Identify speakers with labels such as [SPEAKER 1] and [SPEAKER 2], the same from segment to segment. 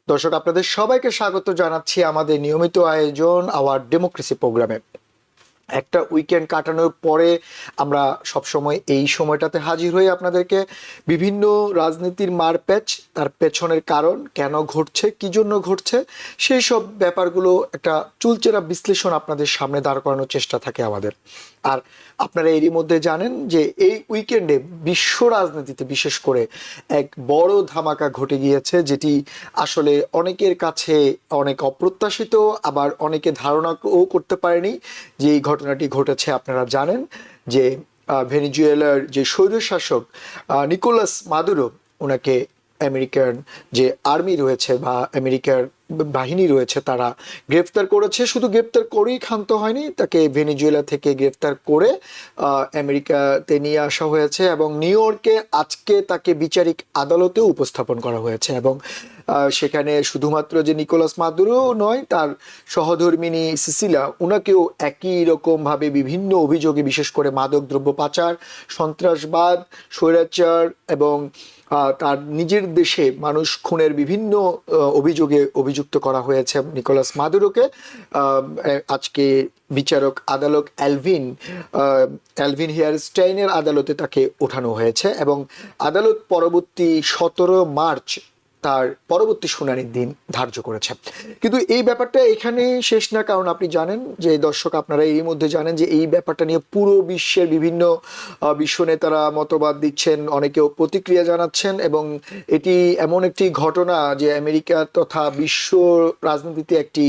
[SPEAKER 1] দর্শক, আপনাদের সবাইকে স্বাগত জানাচ্ছি আমাদের নিয়মিত আয়োজন আওয়ার ডেমোক্রেসি প্রোগ্রামে। একটা উইকেন্ড কাটানোর পরে আমরা সবসময় এই সময়টাতে হাজির হই আপনাদেরকে বিভিন্ন রাজনীতির মারপ্যাচ, তার পেছনের কারণ, কেন ঘটছে, কি জন্য ঘটছে, সেই সব ব্যাপারগুলো একটা চুলচেরা বিশ্লেষণ আপনাদের সামনে দাঁড় করানোর চেষ্টা থাকে আমাদের। আর আপনারা এরই মধ্যে জানেন যে এই উইকেন্ডে বিশ্ব রাজনীতিতে বিশেষ করে এক বড় ধামাকা ঘটে গিয়েছে, যেটি আসলে অনেকের কাছে অনেক অপ্রত্যাশিত, আবার অনেকে ধারণাও করতে পারেনি যে এই ঘটনাটি ঘটেছে। আপনারা জানেন যে ভেনিজুয়েলার যে স্বৈরশাসক নিকোলাস মাদুরো, ওনাকে আমেরিকান যে আর্মি রয়েছে বা আমেরিকার বাহিনী রয়েছে তারা গ্রেফতার করেছে। শুধু গ্রেফতার করেই ক্ষান্ত হয়নি, তাকে ভেনিজুয়েলা থেকে গ্রেফতার করে আমেরিকাতে নিয়ে আসা হয়েছে এবং নিউ ইয়র্কে আজকে তাকে বিচারিক আদালতেও উপস্থাপন করা হয়েছে। এবং সেখানে শুধুমাত্র যে নিকোলাস মাদুরো নয়, তার সহধর্মিনী সিসিলা, ওনাকেও একই রকমভাবে বিভিন্ন অভিযোগে, বিশেষ করে মাদকদ্রব্য পাচার, সন্ত্রাসবাদ, স্বৈরাচার এবং তার নিজের দেশে মানুষ খুনের বিভিন্ন অভিযোগে অভিযুক্ত করা হয়েছে নিকোলাস মাদুরোকে। আজকে বিচারক আদালত অ্যালভিন হেয়ারস্টাইনের আদালতে তাকে ওঠানো হয়েছে এবং আদালত পরবর্তী 17 মার্চ তার পরবর্তী শুনানির দিন ধার্য করেছে। কিন্তু এই ব্যাপারটা এখানে শেষ না, কারণ আপনি জানেন যে দর্শক, আপনারা এই মধ্যে জানেন যে এই ব্যাপারটা নিয়ে পুরো বিশ্বের বিভিন্ন বিশ্ব নেতারা মতবাদ দিচ্ছেন, অনেকেও প্রতিক্রিয়া জানাচ্ছেন এবং এটি এমন একটি ঘটনা যে আমেরিকা তথা বিশ্ব রাজনীতিতে একটি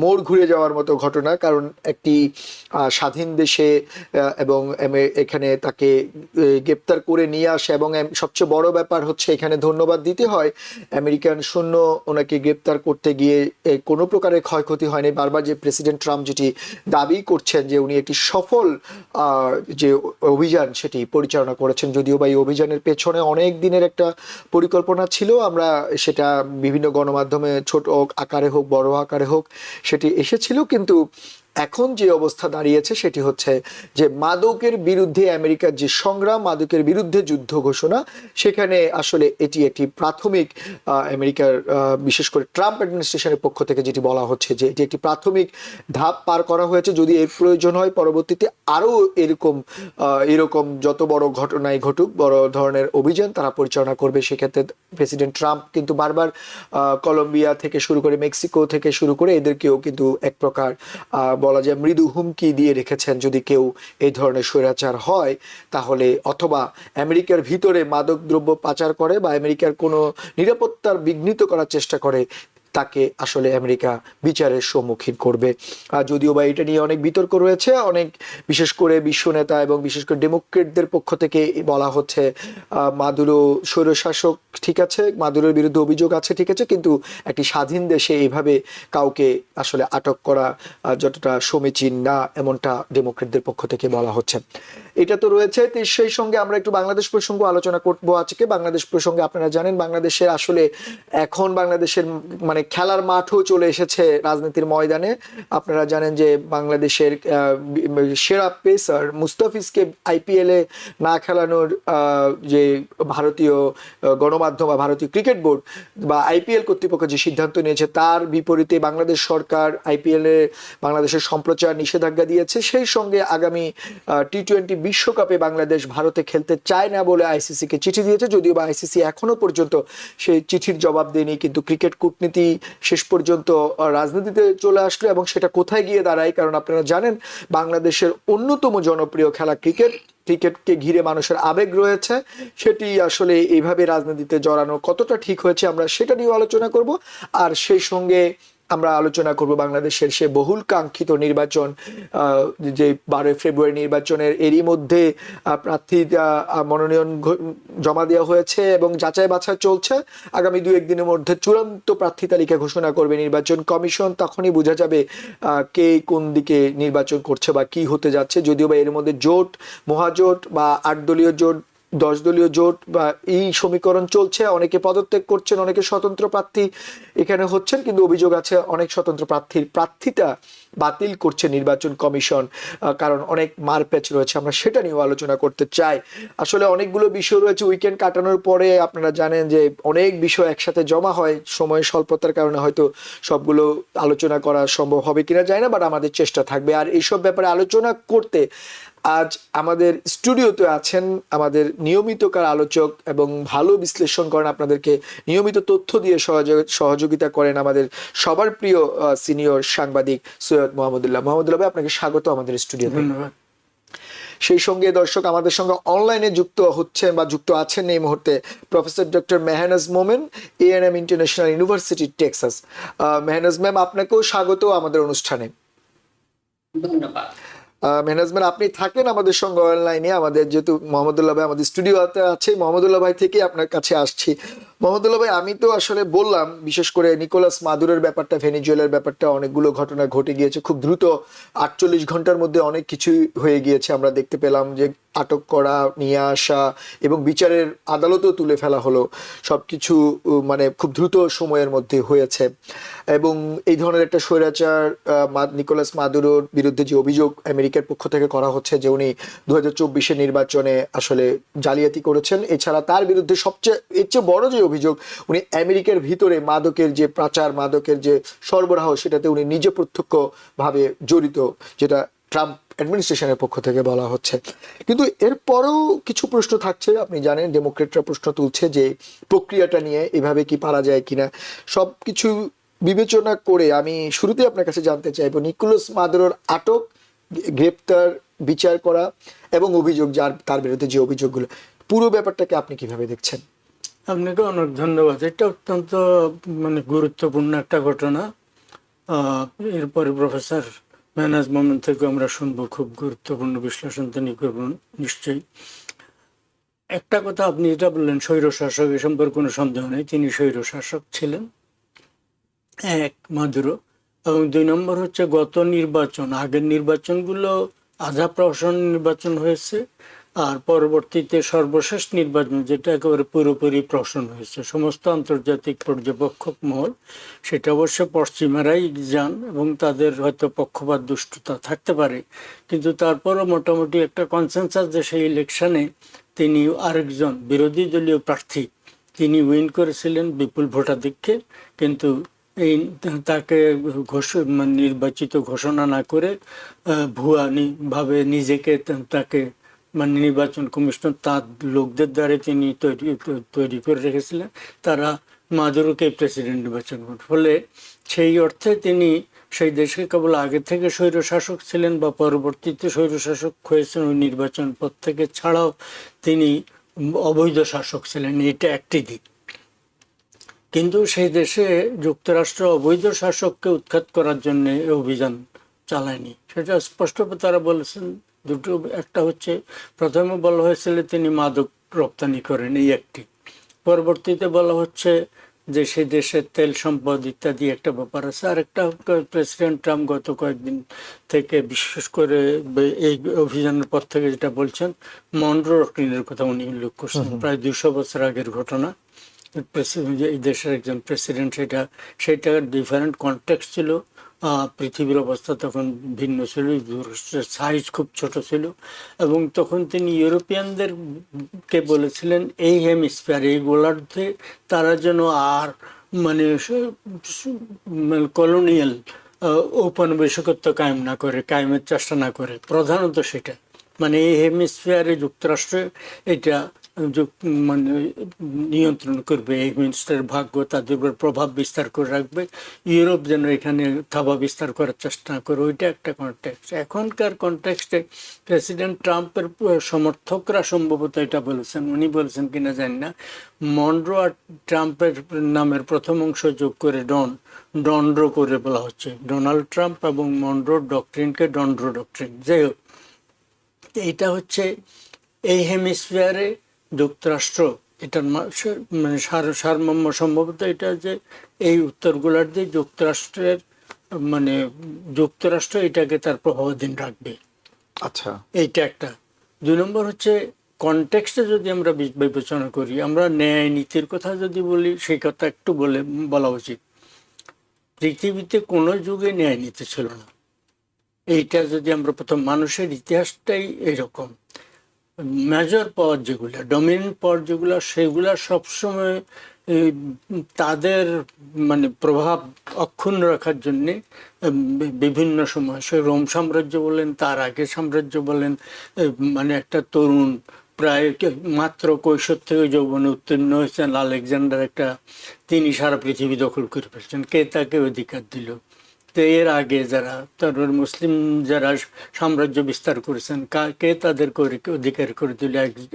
[SPEAKER 1] মোড় ঘুরে যাওয়ার মতো ঘটনা। কারণ একটি স্বাধীন দেশে এবং এখানে তাকে গ্রেপ্তার করে নিয়ে আসে এবং সবচেয়ে বড় ব্যাপার হচ্ছে এখানে ধন্যবাদ দিতে হয় আমেরিকান সৈন্য ওনাকে গ্রেপ্তার করতে গিয়ে কোনো প্রকারের ক্ষয়ক্ষতি হয়নি। বারবার যে প্রেসিডেন্ট ট্রাম্প যেটি দাবি করছেন যে উনি একটি সফল যে অভিযান সেটি পরিচালনা করেছেন, যদিও বা এই অভিযানের পেছনে অনেক দিনের একটা পরিকল্পনা ছিল। আমরা সেটা বিভিন্ন গণমাধ্যমে ছোট আকারে হোক বড় আকারে হোক সেটি এসেছিল, কিন্তু এখন যে অবস্থা দাঁড়িয়েছে সেটি হচ্ছে যে মাদকের বিরুদ্ধে আমেরিকার যে সংগ্রাম, মাদকের বিরুদ্ধে যুদ্ধ ঘোষণা, সেখানে আসলে এটি একটি প্রাথমিক আমেরিকার বিশেষ করে ট্রাম্প অ্যাডমিনিস্ট্রেশনের পক্ষ থেকে যেটি বলা হচ্ছে যে এটি একটি প্রাথমিক ধাপ পার করা হয়েছে। যদি এর প্রয়োজন হয় পরবর্তীতে আরও এরকম যত বড় ঘটনাই ঘটুক, বড় ধরনের অভিযান তারা পরিচালনা করবে। সেক্ষেত্রে প্রেসিডেন্ট ট্রাম্প কিন্তু বারবার কলম্বিয়া থেকে শুরু করে মেক্সিকো থেকে শুরু করে এদেরকেও কিন্তু এক প্রকার বলা যায় মৃদু হুমকি দিয়ে রেখেছেন, যদি কেউ এই ধরনের স্বৈরাচার হয় তাহলে অথবা আমেরিকার ভিতরে মাদকদ্রব্য পাচার করে বা আমেরিকার কোনো নিরাপত্তার বিঘ্নিত করার চেষ্টা করে, তাকে আসলে আমেরিকা বিচারের সম্মুখীন করবে। যদিও বা এটা নিয়ে অনেক বিতর্ক রয়েছে, অনেক বিশেষ করে বিশ্ব নেতা এবং বিশেষ করে ডেমোক্রেটদের পক্ষ থেকে বলা হচ্ছে মাদুরো স্বৈরশাসক, ঠিক আছে, মাদুরোর বিরুদ্ধে অভিযোগ আছে, ঠিক আছে, কিন্তু একটি স্বাধীন দেশে এইভাবে কাউকে আসলে আটক করা যতটা সমীচীন না, এমনটা ডেমোক্রেটদের পক্ষ থেকে বলা হচ্ছে। এটা তো রয়েছে। সেই সঙ্গে আমরা একটু বাংলাদেশ প্রসঙ্গ আলোচনা করবো আজকে। বাংলাদেশ প্রসঙ্গে আপনারা জানেন বাংলাদেশের আসলে এখন বাংলাদেশের মানে খেলার মাঠও চলে এসেছে রাজনীতির ময়দানে। আপনারা জানেন যে বাংলাদেশের সেরা পেসার মুস্তাফিজকে আইপিএল এ না খেলানোর যে ভারতীয় গণমাধ্যম বা ভারতীয় ক্রিকেট বোর্ড বা আইপিএল কর্তৃপক্ষ যে সিদ্ধান্ত নিয়েছে, তার বিপরীতে বাংলাদেশ সরকার আইপিএল এ বাংলাদেশের সম্প্রচার নিষেধাজ্ঞা দিয়েছে। সেই সঙ্গে আগামী টি-20 বিশ্বকাপে বাংলাদেশ ভারতে খেলতে চায় না বলে আইসিসিকে চিঠি দিয়েছে, যদিও বা আইসিসি এখনো পর্যন্ত সেই চিঠির জবাব দেয়নি। কিন্তু ক্রিকেট কূটনীতি শেষ পর্যন্ত রাজনীতিতে চলে আসলো এবং সেটা কোথায় গিয়ে দাঁড়ায়, কারণ আপনারা জানেন বাংলাদেশের অন্যতম জনপ্রিয় খেলা ক্রিকেটকে ঘিরে মানুষের আবেগ রয়েছে। সেটি আসলে এইভাবে রাজনীতিতে জড়ানো কতটা ঠিক হয়েছে আমরা সেটা নিয়ে আলোচনা করব। আর সেই সঙ্গে আমরা আলোচনা করব বাংলাদেশের সে বহুল কাঙ্ক্ষিত নির্বাচন, যে 12 ফেব্রুয়ারি নির্বাচনের এরই মধ্যে প্রার্থী মনোনয়ন জমা দেওয়া হয়েছে এবং যাচাই বাছাই চলছে। আগামী 2-1 দিনের মধ্যে চূড়ান্ত প্রার্থী তালিকা ঘোষণা করবে নির্বাচন কমিশন। তখনই বোঝা যাবে কে কোন দিকে নির্বাচন করছে বা কি হতে যাচ্ছে। যদিও বা এর মধ্যে জোট, মহাজোট বা 8 দলীয় জোট 10 দলীয় জোট বা এই সমীকরণ চলছে, অনেকে পদত্যাগ করছেন, অনেকে স্বতন্ত্র প্রার্থী এখানে হচ্ছেন, কিন্তু অভিযোগ আছে অনেক স্বতন্ত্র প্রার্থীর প্রার্থিতা বাতিল করছে নির্বাচন কমিশন, কারণ অনেক মারপ্যাচ রয়েছে। আমরা সেটা নিয়েও আলোচনা করতে চাই। আসলে অনেকগুলো বিষয় রয়েছে। উইকেন্ড কাটানোর পরে আপনারা জানেন যে অনেক বিষয় একসাথে জমা হয়, সময় স্বল্পতার কারণে হয়তো সবগুলো আলোচনা করা সম্ভব হবে কিনা যায় না, বাট আমাদের চেষ্টা থাকবে। আর এইসব ব্যাপারে আলোচনা করতে আজ আমাদের স্টুডিওতে আছেন আমাদের নিয়মিতকার আলোচক এবং ভালো বিশ্লেষণ করেন, আপনাদেরকে নিয়মিত তথ্য দিয়ে সহযোগিতা করেন আমাদের সবার প্রিয় সিনিয়র সাংবাদিক সৈয়দ মোহাম্মদুল্লাহ। মোহাম্মদুল্লাহ ভাই, আপনাকে স্বাগত আমাদের স্টুডিওতে।
[SPEAKER 2] ধন্যবাদ।
[SPEAKER 1] সেই সঙ্গে দর্শক, আমাদের সঙ্গে অনলাইনে যুক্ত হচ্ছেন বা যুক্ত আছেন এই মুহূর্তে professor doctor Mehnaz Momen, ANM international university Texas. Mehnaz ma'am, আপনাকেও স্বাগত আমাদের অনুষ্ঠানে।
[SPEAKER 2] ধন্যবাদ।
[SPEAKER 1] মেহনাজ ম্যাম, আপনি থাকেন আমাদের সঙ্গে অনলাইনে। আমাদের যেহেতু মোহাম্মদুল্লাহ ভাই আমাদের স্টুডিওতে আছে, মোহাম্মদুল্লাহ ভাই থেকে আপনার কাছে আসছি। মোহাম্মদুল্লাহ ভাই, আমি তো আসলে বললাম বিশেষ করে নিকোলাস মাদুরোর ব্যাপারটা, ভেনিজুয়েলার ব্যাপারটা, অনেকগুলো ঘটনা ঘটে গিয়েছে খুব দ্রুত। 48 ঘন্টার মধ্যে অনেক কিছুই হয়ে গিয়েছে। আমরা দেখতে পেলাম যে আটক করা, নিয়ে আসা এবং বিচারের আদালতেও তুলে ফেলা হলো, সবকিছু মানে খুব দ্রুত সময়ের মধ্যে হয়েছে। এবং এই ধরনের একটা স্বৈরাচার নিকোলাস মাদুরোর বিরুদ্ধে যে অভিযোগ আমেরিকার পক্ষ থেকে করা হচ্ছে যে উনি 2024 নির্বাচনে আসলে জালিয়াতি করেছেন, এছাড়া তার বিরুদ্ধে সবচেয়ে এর চেয়ে বড় যে অভিযোগ, উনি আমেরিকার ভিতরে মাদকের যে পাচার, মাদকের যে সরবরাহ, সেটাতে উনি নিজে প্রত্যক্ষভাবে জড়িত, যেটা ট্রাম্প অ্যাডমিনিস্ট্রেশনের পক্ষ থেকে বলা হচ্ছে। কিন্তু এরপরেও কিছু প্রশ্ন থাকছে। আপনি জানেন ডেমোক্রেটরা প্রশ্ন তুলছে যে প্রক্রিয়াটা নিয়ে এভাবে কি পারা যায় কিনা। সব কিছু বিবেচনা করে আমি শুরুতেই আপনার কাছে জানতে চাইবো, নিকোলাস মাদুরোর আটক, গ্রেপ্তার, বিচার করা এবং অভিযোগ, যার তার বিরুদ্ধে যে অভিযোগগুলো, পুরো ব্যাপারটাকে আপনি কিভাবে দেখছেন?
[SPEAKER 2] আপনাকে অনেক ধন্যবাদ। এটা অত্যন্ত গুরুত্বপূর্ণ একটা ঘটনা। এরপরে প্রফেসর মেহনাজ মোমেন থেকে আমরা শুনবো, খুব গুরুত্বপূর্ণ বিশ্লেষণ তিনি করবেন নিশ্চয়ই। একটা কথা আপনি যেটা বললেন, স্বৈরশাসক, এ সম্পর্কে কোনো সন্দেহ নেই, তিনি স্বৈরশাসক ছিলেন, এক মাদুরো। এবং 2 নম্বর হচ্ছে গত নির্বাচন, আগের নির্বাচনগুলো আধা প্রহসন নির্বাচন হয়েছে, আর পরবর্তীতে সর্বশেষ নির্বাচন যেটা একেবারে পুরোপুরি প্রহসন হয়েছে। সমস্ত আন্তর্জাতিক পর্যবেক্ষক মহল, সেটা অবশ্য পশ্চিমারাই যান এবং তাদের হয়তো পক্ষপাত দুষ্টতা থাকতে পারে, কিন্তু তারপরও মোটামুটি একটা কনসেনসাস যে সেই ইলেকশনে তিনি আরেকজন বিরোধী দলীয় প্রার্থী তিনি উইন করেছিলেন বিপুল ভোটাধিক্যে, কিন্তু এই তাকে নির্বাচিত ঘোষণা না করে ভুয়া ভাবে নিজেকে তাকে নির্বাচন কমিশন তার লোকদের দ্বারা তিনি তৈরি করে রেখেছিলেন। তারা মাদুরোকে প্রেসিডেন্ট নির্বাচন করেন। ফলে সেই অর্থে তিনি সেই দেশে কেবল আগে থেকে স্বৈরশাসক ছিলেন বা পরবর্তীতে স্বৈরশাসক হয়েছেন ওই নির্বাচন পদ থেকে, ছাড়াও তিনি অবৈধ শাসক ছিলেন। এটা একটি দিক। কিন্তু সেই দেশে যুক্তরাষ্ট্র অবৈধ শাসককে উৎখাত করার জন্য অভিযান চালায়নি, সেটা স্পষ্ট তারা বলেছেন। দুটো, একটা হচ্ছে প্রথমে বলা হয়েছিল তিনি মাদক রপ্তানি করেন, এই একটি। পরবর্তীতে বলা হচ্ছে যে সেই দেশের তেল সম্পদ ইত্যাদি একটা ব্যাপার আছে। আর একটা, প্রেসিডেন্ট ট্রাম্প গত কয়েকদিন থেকে বিশেষ করে এই অভিযানের পর থেকে যেটা বলছেন, মনরো ডক্ট্রিনের কথা উনি উল্লেখ করছেন, প্রায় 200 বছর আগের ঘটনা। এই দেশের একজন প্রেসিডেন্ট, সেটা ডিফারেন্ট কনটেক্সট ছিল। পৃথিবীর অবস্থা তখন ভিন্ন ছিল, যুক্তরাষ্ট্রের সাইজ খুব ছোট ছিল, এবং তখন তিনি ইউরোপিয়ানদেরকে বলেছিলেন এই হেমিস্ফিয়ার, এই গোলার্ধে তারা যেন আর কলোনিয়াল ঔপনিবেশিকত্ব কায়েমের চেষ্টা না করে। প্রধানত সেটা এই হেমিস্ফিয়ারে যুক্তরাষ্ট্রে এটা নিয়ন্ত্রণ করবে, এই মিনিস্টারের ভাগ্য তাদের উপর প্রভাব বিস্তার করে রাখবে, ইউরোপ যেন এখানে থাবা বিস্তার করার চেষ্টা করে। ওইটা একটা কনটেক্সট। এখনকার কনটেক্সটে প্রেসিডেন্ট ট্রাম্পের সমর্থকরা সম্ভবত এটা বলেছেন, উনি বলেছেন কিনা জানি না, মনরো আর ট্রাম্পের নামের প্রথম অংশ যোগ করে ডনরো করে বলা হচ্ছে। ডোনাল্ড ট্রাম্প এবং মনরো ডক্ট্রিনকে ডনরো ডক্ট্রিন। যাই হোক, এইটা হচ্ছে এই হেমিস্ফিয়ারে যুক্তরাষ্ট্র, এটার সারমর্ম সম্ভবত এটা যে এই উত্তর গোলার্ধে যুক্তরাষ্ট্র এটাকে তার প্রভাবাধীন রাখবে।
[SPEAKER 1] আচ্ছা,
[SPEAKER 2] এইটা একটা। 2 নম্বর হচ্ছে কনটেক্সটে যদি আমরা বিবেচনা করি, আমরা ন্যায় নীতির কথা যদি বলি, সেই কথা একটু বলা উচিত। পৃথিবীতে কোনো যুগে ন্যায় নীতি ছিল না। এইটা যদি আমরা প্রথম, মানুষের ইতিহাসটাই এরকম। মেজর পাওয়ার যেগুলা, ডমিনেন্ট পাওয়ার যেগুলা, সেগুলা সবসময় তাদের মানে প্রভাব অক্ষুণ্ণ রাখার জন্যে বিভিন্ন সময়, সে রোম সাম্রাজ্য বলেন, তার আগে সাম্রাজ্য বলেন, মানে একটা তরুণ প্রায় মাত্র কৈশোর থেকে যৌবনে উত্তীর্ণ হয়েছেন আলেকজান্ডার তিনি সারা পৃথিবী দখল করে ফেলছেন। কে তাকে অধিকার দিল? তো এর আগে যারা তারপর মুসলিম যারা সাম্রাজ্য বিস্তার করেছেন, কে তাদের অধিকার করে দিল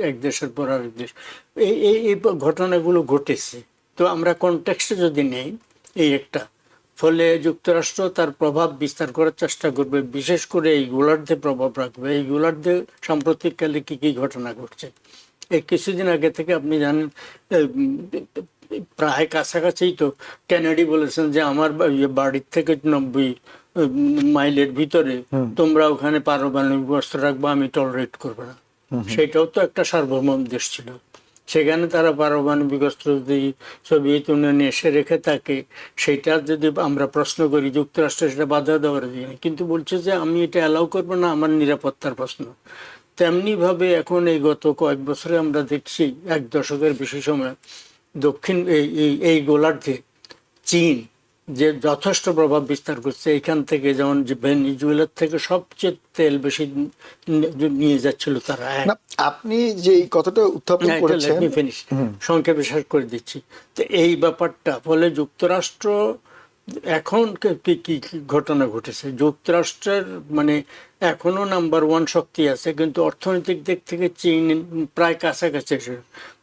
[SPEAKER 2] এক দেশের পর আরেক দেশ? এই ঘটনাগুলো ঘটেছে। তো আমরা কনটেক্সটে যদি নেই, এই একটা ফলে যুক্তরাষ্ট্র তার প্রভাব বিস্তার করার চেষ্টা করবে, বিশেষ করে এইগুলার দিয়ে প্রভাব রাখবে। এইগুলার দিয়ে সাম্প্রতিককালে কি কি ঘটনা ঘটছে, এই কিছুদিন আগে থেকে আপনি জানেন, প্রায় কাছাকাছি তো কেনেডি বলেছেন যে আমার বাড়ির থেকে 90 মাইলের ভিতরে তোমরা ওখানে পারমাণবিক অস্ত্র রাখবো, আমি টলারেট করবো না। সেটাও তো একটা সার্বভৌম দেশ ছিল, সেখানে তারা পারমাণবিক অস্ত্র যদি সোভিয়েত ইউনিয়নে এসে রেখে থাকে, সেটা যদি আমরা প্রশ্ন করি, যুক্তরাষ্ট্র সেটা বাধা দেওয়ার জন্য, কিন্তু বলছে যে আমি এটা অ্যালাউ করবো না, আমার নিরাপত্তার প্রশ্ন। তেমনি ভাবে এখন এই গত কয়েক বছরে আমরা দেখছি, 1 দশকের বেশি সময় দক্ষিণ এই গোলার্ধে চীন যে যথেষ্ট প্রভাব বিস্তার করছে। এখান থেকে যেমন ভেনিজুয়েলার থেকে সবচেয়ে তেল বেশি নিয়ে যাচ্ছিল তারা।
[SPEAKER 1] আপনি যে কথাটা উত্থাপন করেছেন,
[SPEAKER 2] সংক্ষেপে শেষ করে দিচ্ছি। তো এই ব্যাপারটা ফলে যুক্তরাষ্ট্র এখন কি ঘটনা ঘটেছে, যুক্তরাষ্ট্রের মানে এখনো নাম্বার 1 শক্তি আছে, কিন্তু অর্থনৈতিক দিক থেকে চীন প্রায় কাছাকাছি,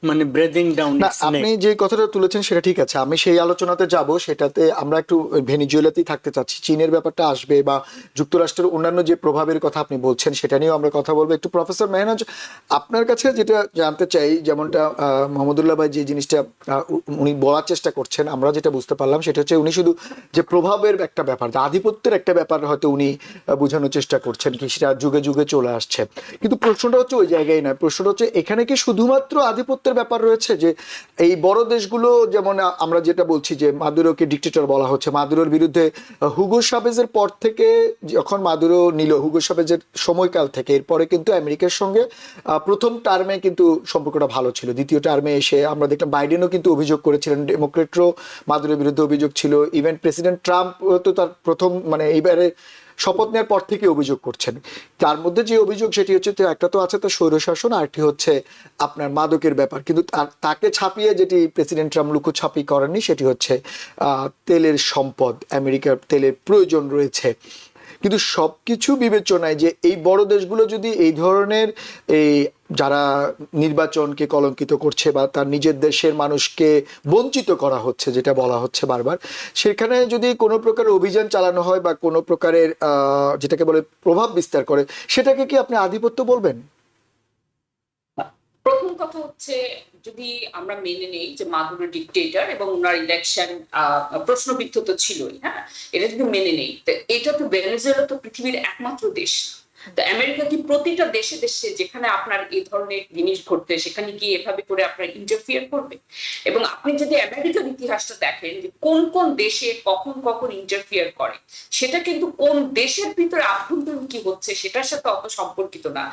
[SPEAKER 2] মানে ব্রেদিং ডাউন।
[SPEAKER 1] আপনি যে কথাটা তুলেছেন সেটা ঠিক আছে, আমি সেই আলোচনাতে যাব, সেটাতে আমরা একটু ভেনিজুয়েলাতেই থাকতে চাচ্ছি। চীনের ব্যাপারটা আসবে বা যুক্তরাষ্ট্রের অন্যান্য যে প্রভাবের কথা আপনি বলছেন সেটা নিয়েও আমরা কথা বলবো। একটু প্রফেসর মেহনাজ, আপনার কাছে যেটা জানতে চাই, যেমনটা মোহাম্মদুল্লাহ ভাই যে জিনিসটা উনি বলার চেষ্টা করছেন, আমরা যেটা বুঝতে পারলাম সেটা হচ্ছে উনি শুধু যে প্রভাবের একটা ব্যাপার, আধিপত্যের একটা ব্যাপার হয়তো উনি বোঝানোর চেষ্টা করছেন, কি সেটা যুগে যুগে চলে আসছে। কিন্তু প্রশ্নটা হচ্ছে ওই জায়গায় নয়, প্রশ্নটা হচ্ছে এখানে কি শুধুমাত্র আধিপত্যের ব্যাপার রয়েছে, যে এই বড় দেশগুলো, যেমন আমরা যেটা বলছি যে মাদুরোকে ডিক্টেটর বলা হচ্ছে, মাদুরোর বিরুদ্ধে হুগো শাভেজের পর থেকে, যখন মাদুরো নিল, হুগো শাভেজের সময়কাল থেকে, এরপরে কিন্তু আমেরিকার সঙ্গে প্রথম টার্মে কিন্তু সম্পর্কটা ভালো ছিল, দ্বিতীয় টার্মে এসে আমরা দেখলাম বাইডেনও কিন্তু অভিযোগ করেছিলেন, ডেমোক্রেটরও মাদুরোর বিরুদ্ধে অভিযোগ ছিল, ইভেন প্রেসিডেন্ট ট্রাম্প তো তার প্রথম মানে এইবারে শপথ নেওয়ার পর থেকে অভিযোগ করছেন। তার মধ্যে যে অভিযোগ সেটি হচ্ছে, তো একটা তো আছে তো স্বৈরশাসন, আর একটি হচ্ছে আপনার মাদকের ব্যাপার। কিন্তু তাকে ছাপিয়ে যেটি প্রেসিডেন্ট ট্রাম্প লুকোছাপি করেননি সেটি হচ্ছে তেলের সম্পদ, আমেরিকার তেলের প্রয়োজন রয়েছে। কিন্তু সবকিছু বিবেচনায় যে এই বড় দেশগুলো যদি এই ধরনের এই যারা নির্বাচনকে কলঙ্কিত করছে বা তার নিজের দেশের মানুষকে বঞ্চিত করা হচ্ছে, যেটা বলা হচ্ছে বারবার, সেখানে যদি কোনো প্রকারের অভিযান চালানো হয় বা কোনো প্রকারের যেটাকে বলে প্রভাব বিস্তার করে, সেটাকে কি আপনি আধিপত্য বলবেন?
[SPEAKER 3] প্রথম কথা হচ্ছে, যদি আমরা মেনে নেই যে মাদুরো ডিকটেটর এবং ওনার ইলেকশন প্রশ্নবিদ্ধ তো ছিলই, হ্যাঁ, এটা যদি মেনে নেই, তো এটা তো ভেনেজুয়েলা তো পৃথিবীর একমাত্র দেশ। তো আমেরিকা কি প্রতিটা দেশে দেশে যেখানে আপনার এই ধরনের জিনিস ঘটতে, সেখানে কি এভাবে করে আপনার ইন্টারফিয়ার করবে? এবং আপনি যদি আমেরিকার ইতিহাসটা দেখেন যে কোন কোন দেশে কখন কখন ইন্টারফিয়ার করে, সেটা কিন্তু কোন দেশের ভিতরে আভ্যন্তরীণ কি হচ্ছে সেটার সাথে অত সম্পর্কিত না।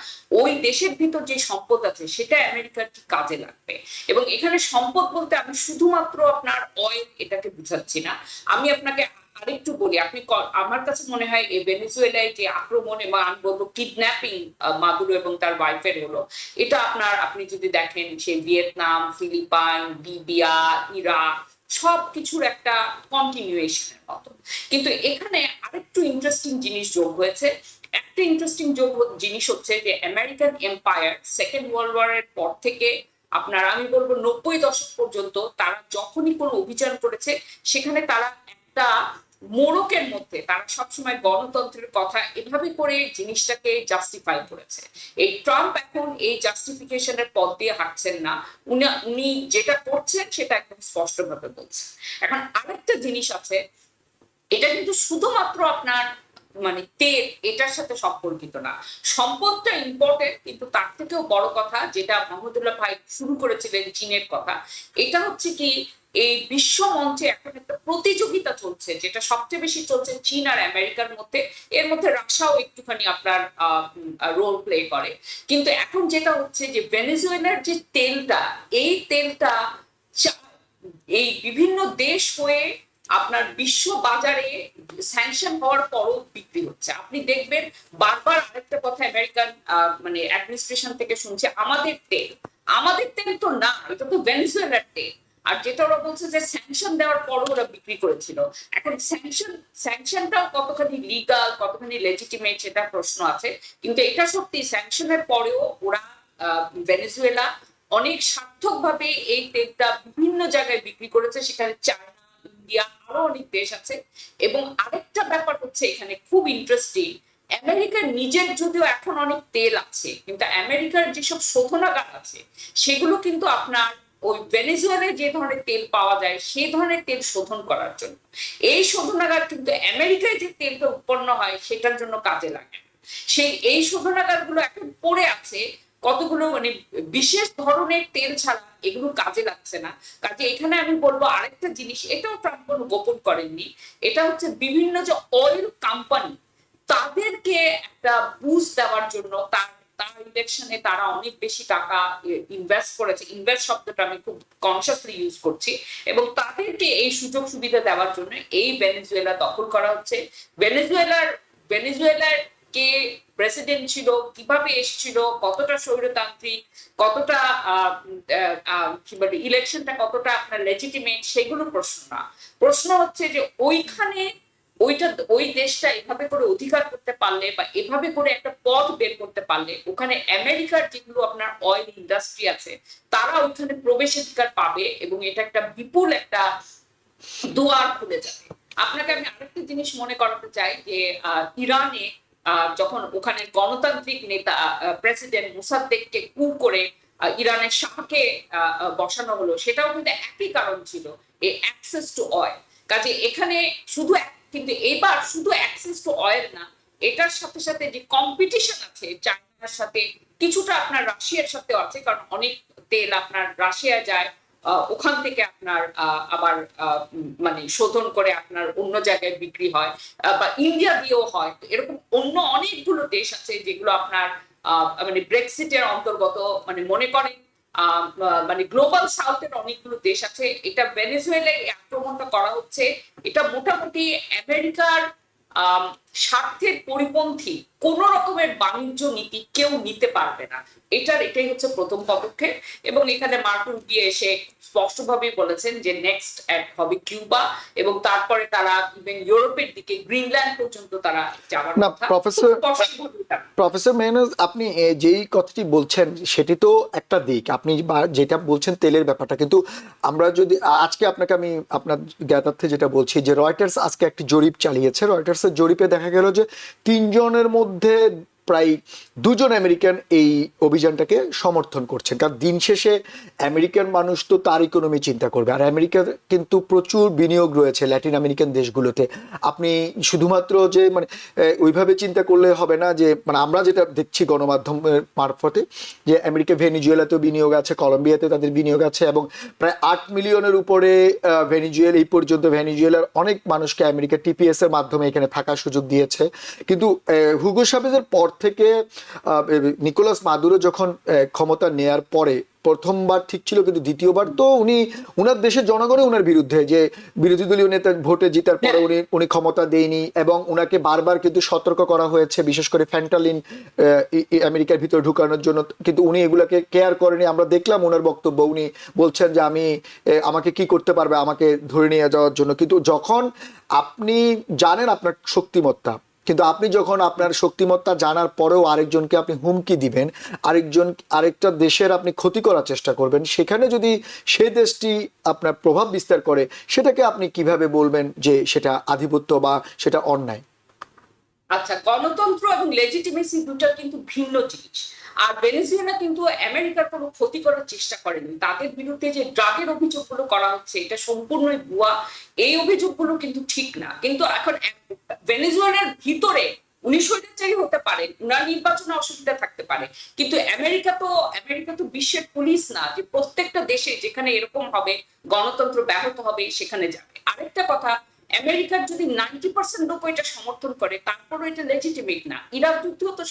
[SPEAKER 3] ওই দেশের ভিতর যে সম্পদ আছে সেটা আমেরিকার কি কাজে লাগবে। এবং এখানে সম্পদ বলতে আমি শুধুমাত্র আপনার অয়েল এটাকে বুঝাচ্ছি না। আমি আপনাকে আরেকটু বলি, আপনি আমার কাছে মনে হয় এই ভেনেজুয়েলায় যে আক্রমণ এবং আমি বলবো কিডন্যাপিং মাদুরো এবং তার ওয়াইফের হলো, এটা আপনি যদি দেখেন সেই ভিয়েতনাম, ফিলিপাইন, লিবিয়া, ইরাক সবকিছুর একটা কন্টিনিউয়েশনের মতো। কিন্তু এখানে আরেকটু ইন্টারেস্টিং জিনিস যোগ হয়েছে। একটা ইন্টারেস্টিং জিনিস হচ্ছে যে আমেরিকান এম্পায়ার সেকেন্ড ওয়ার্ল্ড ওয়ারের পর থেকে আপনার আমি বলবো 90 দশক পর্যন্ত তারা যখনই কোনো অভিযান করেছে, সেখানে তারা একটা মোড়কের মধ্যে তারা সবসময় গণতন্ত্রের কথা এভাবে করে জিনিসটাকে জাস্টিফাই করেছে। এই ট্রাম্প এখন এই জাস্টিফিকেশনের পথ দিয়ে হাঁটছেন না, উনি যেটা করছেন সেটা একদম স্পষ্টভাবে বলছেন। এখন আরেকটা জিনিস আছে, এটা কিন্তু শুধুমাত্র আপনার মানে তেল এটার সাথে সম্পর্কিত না। সম্পদটা ইম্পর্টেন্ট, কিন্তু তার থেকেও বড় কথা যেটা মাহমুদুল্লাহ ভাই শুরু করেছিলেন চীনের কথা, এটা হচ্ছে কি এই বিশ্ব মঞ্চে এখন একটা প্রতিযোগিতা চলছে, যেটা সবচেয়ে বেশি চলছে চীন আর আমেরিকার মধ্যে। এর মধ্যে রাশিয়াও একটুখানি আপনার রোল প্লে করে। কিন্তু এখন যেটা হচ্ছে যে ভেনেজুয়েলার যে তেলটা, এই তেলটা এই বিভিন্ন দেশ হয়ে আপনার বিশ্ব বাজারে স্যাংশন হওয়ার পরও বিক্রি হচ্ছে। আপনি দেখবেন বারবার আরেকটা কথা আমেরিকান মানে অ্যাডমিনিস্ট্রেশন থেকে শুনছে, আমাদের তেল তো না, এটা তো ভেনেজুয়েলার তেল। আর যেটা ওরা বলছে যে স্যাংশন দেওয়ার পরও ওরা বিক্রি করেছিল। এখন স্যাংশনটাও কতখানি লিগাল, কতখানি লেজিটিমেট, সেটা প্রশ্ন আছে। কিন্তু এটা সত্যি, স্যাংশনের পরেও ওরা ভেনেজুয়েলা অনেক সার্থকভাবে এই তেলটা বিভিন্ন জায়গায় বিক্রি করেছে, সেখানে চায়না, ইন্ডিয়া, আরো অনেক দেশ আছে। এবং আরেকটা ব্যাপার হচ্ছে এখানে খুব ইন্টারেস্টিং, আমেরিকার নিজের যদিও এখন অনেক তেল আছে, কিন্তু আমেরিকার যেসব শোধনাগার আছে সেগুলো কিন্তু আপনার ওই ভেনেজুয়েলায় যে ধরনের তেল পাওয়া যায় সেই ধরনের তেল শোধন করার জন্য। এই শোধনাগার কিন্তু আমেরিকায় যে তেলটা উৎপন্ন হয় সেটার জন্য কাজে লাগে না। এই শোধনাগার গুলো এখন পড়ে আছে, কতগুলো মানে বিশেষ ধরনের তেল ছাড়া এগুলো কাজে লাগছে না। কাজে এখানে আমি বলবো আরেকটা জিনিস, এটাও ট্রাম্প কোনো গোপন করেননি, এটা হচ্ছে বিভিন্ন যে অয়েল কোম্পানি তাদেরকে একটা বুস্ট দেওয়ার জন্য তার ইলেকশনে তারা অনেক বেশি টাকা ইনভেস্ট করেছে। ইনভেস্ট শব্দটা আমি খুব কনসিয়াসলি ইউজ করছি। এবং তাদেরকে এই সুযোগ সুবিধা দেওয়ার জন্য এই ভেনেজুয়েলা দখল করা হচ্ছে। ভেনেজুয়েলার কে প্রেসিডেন্ট ছিল, কিভাবে এসেছিল, কতটা স্বৈরতান্ত্রিক, কতটা কি বলে ইলেকশনটা কতটা আপনার লেজিটিমেট, সেগুলো প্রশ্ন না। প্রশ্ন হচ্ছে যে ওইখানে ওই দেশটা এভাবে করে অধিকার করতে পারলে বা এভাবে করে একটা পথ বের করতে পারলে ওখানে আমেরিকার যেগুলো আপনার অয়েল ইন্ডাস্ট্রি আছে তারা ওইখানে প্রবেশাধিকার পাবে, এবং এটা একটা বিপুল একটা দুয়ার খুলে যাবে। আপনাকে আমি আরেকটা জিনিস মনে করাতে চাই যে ইরানে যখন ওখানে গণতান্ত্রিক নেতা প্রেসিডেন্ট মুসাদ্দেককে কু করে ইরানের শাহকে বসানো হলো, সেটাও কিন্তু একই কারণ ছিল, এই অ্যাক্সেস টু অয়েল। কাজে এখানে শুধু কিন্তু এবার শুধু অ্যাক্সেস টু অয়েল না, এটার সাথে সাথে যে কম্পিটিশন আছে চায়নার সাথে, কিছুটা আপনার রাশিয়ার সাথেও আছে, কারণ অনেক তেল আপনার রাশিয়া যায়, ওখান থেকে আপনার আবার মানে শোধন করে আপনার অন্য জায়গায় বিক্রি হয়, বা ইন্ডিয়া দিয়েও হয়। এরকম অন্য অনেকগুলো দেশ আছে যেগুলো আপনার মানে ব্রেক্সিটের অন্তর্গত, মানে মনে করেন মানে গ্লোবাল সাউথের অনেকগুলো দেশ আছে। এটা ভেনেজুয়েলায় আক্রমণটা করা হচ্ছে, এটা মোটামুটি আমেরিকার স্বার্থের পরিপন্থী কোন রকমের বাণিজ্য নীতি কেউ নিতে পারবে না। এটাই হচ্ছে প্রথম পদক্ষেপ। এবং এখানে মার্কো রুবিও এসে স্পষ্টভাবেই বলেছেন যে নেক্সট হবে কিউবা, এবং তারপরে তারা ইভেন ইউরোপের দিকে গ্রিনল্যান্ড পর্যন্ত তারা যাওয়ার
[SPEAKER 1] না
[SPEAKER 3] কথা।
[SPEAKER 1] প্রফেসর মেহনাজ, আপনি যেই কথাটি বলছেন সেটি তো একটা দিক, আপনি যেটা বলছেন তেলের ব্যাপারটা, কিন্তু আমরা যদি আজকে আপনাকে আমি আপনার জ্ঞাতার্থে যেটা বলছি যে রয়টার্স আজকে একটি জরিপ চালিয়েছে। রয়টার্সের জরিপে দেখা গেল যে 3 জনের মধ্যে প্রায় 2 জন আমেরিকান এই অভিযানটাকে সমর্থন করছেন। কারণ দিন শেষে আমেরিকান মানুষ তো তার ইকোনমি চিন্তা করবে, আর আমেরিকার কিন্তু প্রচুর বিনিয়োগ রয়েছে ল্যাটিন আমেরিকান দেশগুলোতে। আপনি শুধুমাত্র যে মানে ওইভাবে চিন্তা করলে হবে না, যে মানে আমরা যেটা দেখছি গণমাধ্যমের মারফতে যে আমেরিকা ভেনিজুয়েলাতেও বিনিয়োগ আছে, কলম্বিয়াতে তাদের বিনিয়োগ আছে, এবং প্রায় 8 মিলিয়নের উপরে ভেনিজুয়েলা এই পর্যন্ত ভেনিজুয়েলার অনেক মানুষকে আমেরিকা টিপিএস এর মাধ্যমে এখানে থাকার সুযোগ দিয়েছে। কিন্তু হুগো চাভেজের পর থেকে নিকোলাস মাদুরো যখন ক্ষমতা নেয়ার পরে প্রথমবার ঠিক ছিল, কিন্তু দ্বিতীয়বার তো উনার দেশের জনগণই উনার বিরুদ্ধে, যে বিরোধী দলীয় নেতা ভোটে জিতার পরে উনি ক্ষমতা দেয়নি, এবং উনাকে বারবার কিন্তু সতর্ক করা হয়েছে, বিশেষ করে ফ্যান্টালিন আমেরিকার ভিতরে ঢুকানোর জন্য, কিন্তু উনি এগুলাকে কেয়ার করেনি। আমরা দেখলাম ওনার বক্তব্য, উনি বলছেন যে আমাকে কি করতে পারবে আমাকে ধরে নিয়ে যাওয়ার জন্য। কিন্তু যখন আপনি জানেন আপনার শক্তিমত্তা, কিন্তু আপনি যখন আপনার শক্তিমত্তা জানার পরেও আরেকজনকে আপনি হুমকি দিবেন, আরেকটা দেশের আপনি ক্ষতি করার চেষ্টা করবেন, সেখানে যদি সেই দেশটি আপনার প্রভাব বিস্তার করে, সেটাকে আপনি কিভাবে বলবেন যে সেটা আধিপত্য বা সেটা অন্যায়?
[SPEAKER 3] আচ্ছা, গণতন্ত্র এবং লেজিটিমেসি দুটো কিন্তু ভিন্ন জিনিস। আর ভেনেজুয়েলা কিন্তু আমেরিকার কোনো ক্ষতি করার চেষ্টা করেনি। তাদের বিরুদ্ধে যে ড্রাগের অভিযোগগুলো করা হচ্ছে এটা সম্পূর্ণই ভুয়া। এই অভিযোগগুলো কিন্তু ঠিক না। কিন্তু এখন ভেনেজুয়েলার ভিতরে উনি স্বৈরাচারী হতে পারেন, উনার নির্বাচনে অসুবিধা থাকতে পারে, কিন্তু আমেরিকা তো বিশ্বের পুলিশ না যে প্রত্যেকটা দেশে যেখানে এরকম হবে গণতন্ত্র ব্যাহত হবে সেখানে যাবে। আরেকটা কথা, আমেরিকার যদি 90% লোক এটা সমর্থন করে তারপরও এটা লেজিটিমেট না। ইরাক যুদ্ধেও তো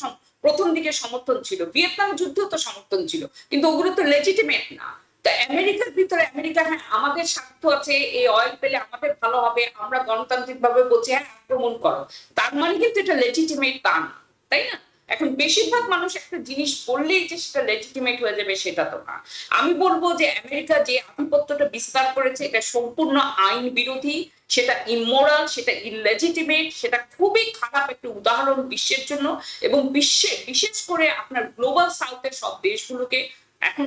[SPEAKER 3] প্রথম দিকে সমর্থন ছিল, ভিয়েতনাম যুদ্ধেও তো সমর্থন ছিল, কিন্তু ওগুলো তো লেজিটিমেট না। তো আমেরিকার ভিতরে আমেরিকা, হ্যাঁ আমাদের স্বার্থ আছে, এই অয়েল পেলে আমাদের ভালো হবে, আমরা গণতান্ত্রিক ভাবে বলছি হ্যাঁ আক্রমণ করো, তার মানে কিন্তু এটা লেজিটিমেট তা না, তাই না? এখন বেশিরভাগ মানুষ একটা জিনিস বললেই যে সেটা লেজিটিমেট হয়ে যাবে সেটা তো না। আমি বলবো যে আমেরিকা যে আধিপত্যটা বিস্তার করেছে এটা সম্পূর্ণ আইন বিরোধী, সেটা ইমোরাল, সেটা ইললেজিটিমেট, সেটা খুবই খারাপ একটা উদাহরণ বিশ্বের জন্য। এবং বিশ্বে বিশেষ করে আপনার গ্লোবাল সাউথের সব দেশগুলোকে এখন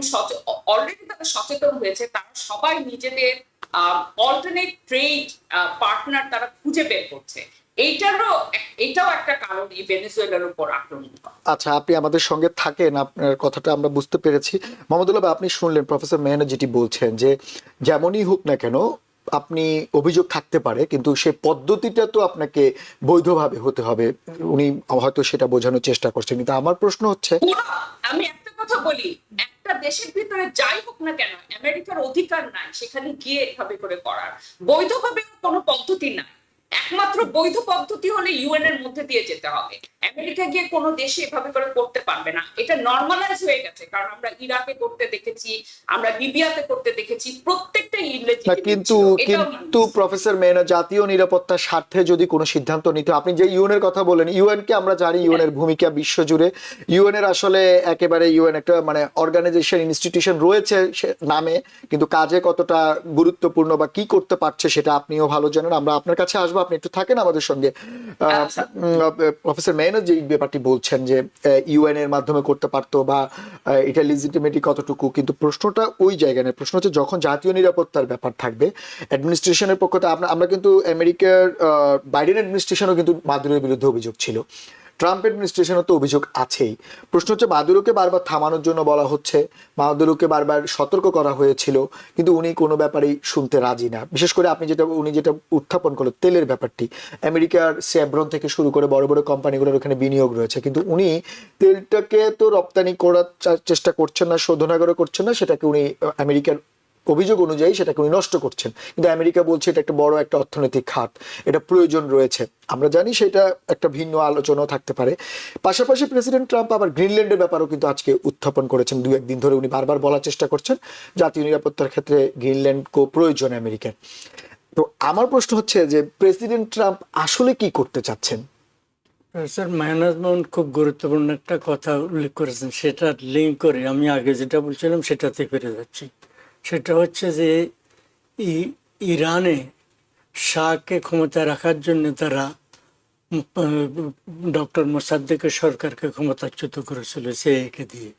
[SPEAKER 3] অলরেডি তারা সচেতন হয়েছে, তারা সবাই নিজেদের অল্টারনেট ট্রেড পার্টনার তারা খুঁজে বের করছে। এটাও একটা কারণ এই ভেনেজুয়েলার উপর আক্রমণ করা।
[SPEAKER 1] আচ্ছা, আপনি আমাদের সঙ্গে থাকেন, আপনার কথাটা আমরা বুঝতে পেরেছি। মোহাম্মদুল্লাহ ভাই, আপনি শুনলেন প্রফেসর মেহনা যেটি বলছেন যে যেমনই হোক না কেন আপনি অভিযোগ থাকতে পারে, কিন্তু সেই পদ্ধতিটা তো আপনাকে বৈধভাবে হতে হবে। উনি হয়তো সেটা বোঝানোর চেষ্টা করছেন, কিন্তু আমার প্রশ্ন হচ্ছে
[SPEAKER 3] আমি একটা কথা বলি, একটা দেশের ভিতরে যাই হোক না কেন আমেরিকার অধিকার নাই সেখানে গিয়ে এভাবে করে করার। বৈধভাবে কোনো পদ্ধতি নাই, একমাত্র বৈধ পদ্ধতি হলে ইউএন এর মধ্যে দিয়ে যেতে হবে। আমেরিকা গিয়ে কোনো দেশে এভাবে করে করতে পারবে না। এটা নর্মালাইজ হয়ে গেছে, কারণ আমরা ইরাকে করতে দেখেছি, আমরা লিবিয়াতে করতে দেখেছি, প্রত্যেকটা
[SPEAKER 1] না,
[SPEAKER 3] ইললেজিটিমেট
[SPEAKER 1] কিন্তু
[SPEAKER 3] ছিল। এটাও
[SPEAKER 1] কিন্তু প্রফেসর মেহনা, জাতীয় নিরাপত্তার স্বার্থে যদি কোনো সিদ্ধান্ত নিতে, আপনি যে ইউএন এর কথা বলেন, ইউএন কে আমরা জানি ইউএন এর ভূমিকা বিশ্বজুড়ে। ইউএন এর আসলে একেবারে ইউএন একটা মানে অর্গানাইজেশন, ইনস্টিটিউশন রয়েছে নামে, কিন্তু কাজে কতটা গুরুত্বপূর্ণ বা কি করতে পারছে সেটা আপনিও ভালো জানেন। আমরা আপনার কাছে আসবো, আপনি একটু থাকেন আমাদের সঙ্গে।
[SPEAKER 3] আচ্ছা।
[SPEAKER 1] প্রফেসর মেহনা যে ব্যাপারটি বলছেন যে ইউএন এর মাধ্যমে করতে পারতো বা এটা লিজিটিমেটি কতটুকু, কিন্তু প্রশ্নটা ওই জায়গায় নেই। প্রশ্ন হচ্ছে যখন জাতীয় নিরাপত্তার ব্যাপার থাকবে, অ্যাডমিনিস্ট্রেশনের পক্ষ থেকে আমরা কিন্তু আমেরিকার বাইডেন অ্যাডমিনিস্ট্রেশনও কিন্তু মাদুরোর বিরুদ্ধে অভিযোগ ছিল, ট্রাম্প অ্যাডমিনিস্ট্রেশনও তো অভিযোগ আছেই। প্রশ্ন হচ্ছে মাদুরোকে বারবার থামানোর জন্য বলা হচ্ছে, মাদুরোকে বারবার সতর্ক করা হয়েছিল, কিন্তু উনি কোনো ব্যাপারেই শুনতে রাজি না। বিশেষ করে উনি যেটা উত্থাপন করলো তেলের ব্যাপারটি, আমেরিকার সেভরন থেকে শুরু করে বড় বড় কোম্পানিগুলোর ওখানে বিনিয়োগ রয়েছে, কিন্তু উনি তেলটাকে তো রপ্তানি করার চেষ্টা করছেন না, শোধনাগারও করছেন না, সেটাকে উনি আমেরিকার অভিযোগ অনুযায়ী সেটাকে উনি নষ্ট করছেন। কিন্তু আমেরিকা বলছে এটা একটা বড় একটা অর্থনৈতিক খাত, এটা প্রয়োজন রয়েছে। আমরা জানি সেটা একটা ভিন্ন আলোচনাও থাকতে পারে। পাশাপাশি প্রেসিডেন্ট ট্রাম্প আবার গ্রিনল্যান্ডের ব্যাপারেও কিন্তু আজকে উত্থাপন করেছেন, দু একদিন ধরে উনি বারবার বলার চেষ্টা করছেন জাতীয় নিরাপত্তার ক্ষেত্রে গ্রিনল্যান্ডকেও প্রয়োজন আমেরিকার। তো আমার প্রশ্ন হচ্ছে যে প্রেসিডেন্ট ট্রাম্প আসলে কি করতে চাচ্ছেন?
[SPEAKER 2] স্যার, ম্যানেজমেন্ট খুব গুরুত্বপূর্ণ একটা কথা উল্লেখ করেছেন, সেটা লিঙ্ক করে আমি আগে যেটা বলছিলাম সেটাতে ফিরে যাচ্ছি। সেটা হচ্ছে যে ইরানে শাহকে ক্ষমতা রাখার জন্য তারা ডক্টর মোসাদ্দেকের সরকারকে ক্ষমতাচ্যুত করেছিল সিআইএকে দিয়ে।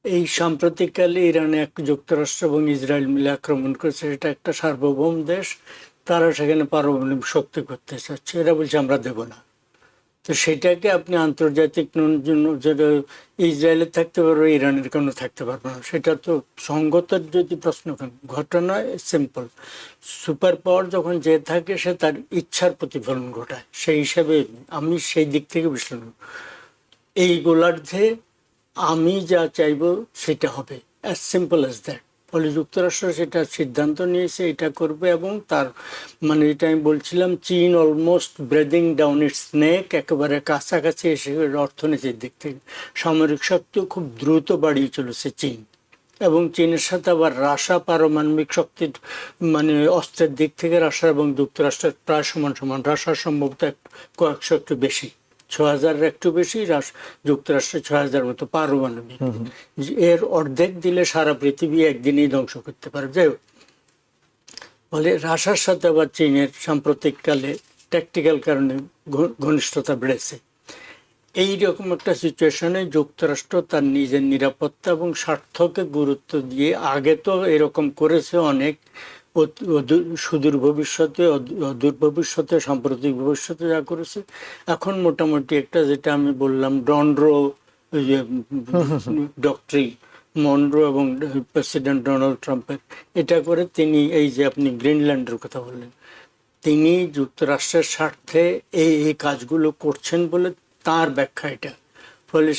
[SPEAKER 2] এই সাম্প্রতিককালে ইরানে এক যুক্তরাষ্ট্র এবং ইসরায়েল মিলে আক্রমণ করেছে, এটা একটা সার্বভৌম দেশ, তারা সেখানে পারমাণবিক শক্তি করতে চাচ্ছে, এরা বলছে আমরা দেব না। তো সেটাকে আপনি আন্তর্জাতিক জন্য যেটা ইসরায়েলের থাকতে পারবে, ইরানের কোনো থাকতে পারবে না, সেটা তো সঙ্গতের যদি প্রশ্ন করেন, ঘটনা সিম্পল। সুপার পাওয়ার যখন যে থাকে সে তার ইচ্ছার প্রতিফলন ঘটায়, সেই হিসাবে আমি সেই দিক থেকে বিশ্লেষণ, এই গোলার্ধে আমি যা চাইব সেটা হবে, অ্যাজ সিম্পল অ্যাজ দ্যাট। ফলে যুক্তরাষ্ট্র সেটা সিদ্ধান্ত নিয়েছে, এটা করবে। এবং তার মানে এটা আমি বলছিলাম, চীন অলমোস্ট ব্রেদিং ডাউন ইটস নেক, একেবারে কাছাকাছি এসে অর্থনীতির দিক থেকে সামরিক শক্তিও খুব দ্রুত বাড়িয়ে চলেছে চীন। এবং চীনের সাথে আবার রাশিয়া পারমাণবিক শক্তির মানে অস্ত্রের দিক থেকে রাশিয়া এবং যুক্তরাষ্ট্রের প্রায় সমান সমান, রাশিয়ার সম্ভবত কয়েকশো একটু বেশি, ৬,০০০ একটু বেশি, যুক্তরাষ্ট্রের ৬,০০০ মতো পারমাণবিক। এর অর্ধেক দিলে সারা পৃথিবী একদিনেই ধ্বংস করতে পারে। যাই হোক, ফলে রাশিয়ার সাথে আবার চীনের সাম্প্রতিককালে ট্যাকটিক্যাল কারণে ঘনিষ্ঠতা বেড়েছে। এইরকম একটা সিচুয়েশনে যুক্তরাষ্ট্র তার নিজের নিরাপত্তা এবং স্বার্থকে গুরুত্ব দিয়ে, আগে তো এরকম করেছে অনেক, সুদূর ভবিষ্যতে, অদূর ভবিষ্যতে, সাম্প্রতিক ভবিষ্যতে যা করেছে, এখন মোটামুটি একটা যেটা আমি বললাম ডনরো ডক্ট্রিন, মনরো এবং প্রেসিডেন্ট ডোনাল্ড ট্রাম্পের, এটা করে তিনি এই যে আপনি গ্রিনল্যান্ডের কথা বললেন, তিনি যুক্তরাষ্ট্রের স্বার্থে এই কাজগুলো করছেন বলে তার ব্যাখ্যা এটা। ফলে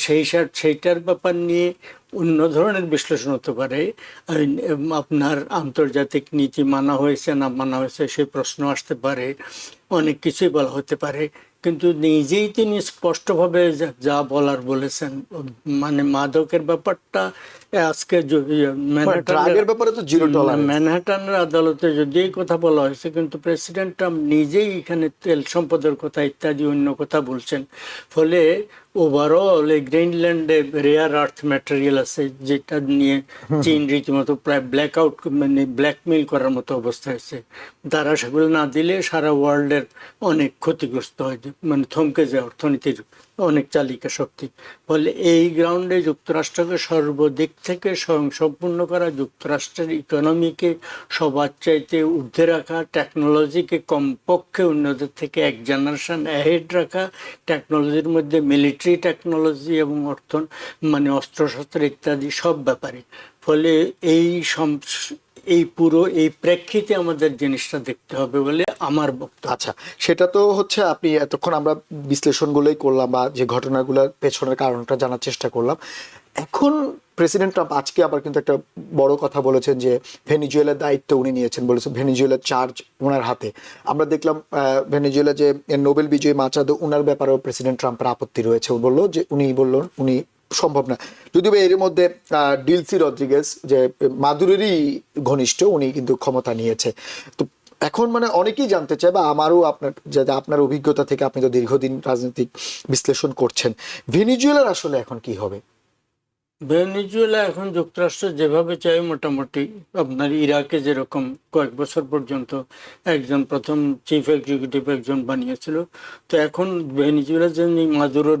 [SPEAKER 2] সেইটার ব্যাপার নিয়ে অন্য ধরনের বিশ্লেষণ হতে পারে। আপনার আন্তর্জাতিক নীতি মানা হয়েছে না মানা হয়েছে সেই প্রশ্ন আসতে পারে, অনেক কিছুই বলা হতে পারে, কিন্তু নিজেই তিনি স্পষ্টভাবে যা বলার বলেছেন, মানে মাদকের ব্যাপারটা আজকে ম্যানহাটানের আদালতে যদি এই কথা বলা হয়েছে, কিন্তু প্রেসিডেন্ট ট্রাম্প নিজেই এখানে তেল সম্পদের কথা ইত্যাদি অন্য কথা বলছেন। ফলে ওভারঅল এই গ্রিনল্যান্ডে রেয়ার আর্থ ম্যাটেরিয়াল আছে যেটা নিয়ে চীন রীতিমতো প্রায় ব্ল্যাকআউট, মানে ব্ল্যাকমেইল করার মতো অবস্থা হয়েছে। তারা সেগুলো না দিলে সারা ওয়ার্ল্ডের অনেক ক্ষতিগ্রস্ত হয়, মানে থমকে যায় অর্থনীতির অনেক চালিকা শক্তি। ফলে এই গ্রাউন্ডে যুক্তরাষ্ট্রকে সর্বদিক থেকে স্বয়ংসম্পূর্ণ করা, যুক্তরাষ্ট্রের ইকোনমিকে সবার চাইতে ঊর্ধ্বে রাখা, টেকনোলজিকে কমপক্ষে অন্যদের থেকে এক জেনারেশন অ্যাহেড রাখা, টেকনোলজির মধ্যে মিলিটারি টেকনোলজি এবং মানে অস্ত্রশস্ত্র ইত্যাদি সব ব্যাপারে। ফলে এই পুরো এই প্রেক্ষিতে আমাদের জিনিসটা দেখতে হবে বলে আমার বক্তব্য।
[SPEAKER 1] আচ্ছা, সেটা তো হচ্ছে আপনি এতক্ষণ আমরা বিশ্লেষণগুলোই করলাম বা যে ঘটনাগুলোর পেছনের কারণটা জানার চেষ্টা করলাম। এখন প্রেসিডেন্ট ট্রাম্প আজকে আবার কিন্তু একটা বড় কথা বলেছেন যে ভেনিজুয়েলার দায়িত্ব উনি নিয়েছেন, বলেছেন ভেনিজুয়েলার চার্জ ওনার হাতে। আমরা দেখলাম ভেনিজুয়েলা যে নোবেল বিজয়ী মাচাদো, ওনার ব্যাপারেও প্রেসিডেন্ট ট্রাম্পের আপত্তি রয়েছে। ও বললো যে উনি সম্ভব না। যদিও এর মধ্যে ডিলসি রদ্রিগেজ যে মাদুরেরই ঘনিষ্ঠ, উনি কিন্তু ক্ষমতা নিয়েছে। তো এখন মানে অনেকেই জানতে চায়, বা আমারও আপনার অভিজ্ঞতা থেকে, আপনি তো দীর্ঘদিন রাজনৈতিক বিশ্লেষণ করছেন, ভেনিজুয়েলার আসলে এখন কি হবে?
[SPEAKER 2] ভেনিজুয়েলা এখন যুক্তরাষ্ট্র যেভাবে চায়, মোটামুটি আপনার ইরাকে যেরকম কয়েক বছর পর্যন্ত একজন প্রথম চিফ এক্সিকিউটিভ একজন বানিয়েছিল, তো এখন ভেনিজুয়েলার যিনি মাদুরোর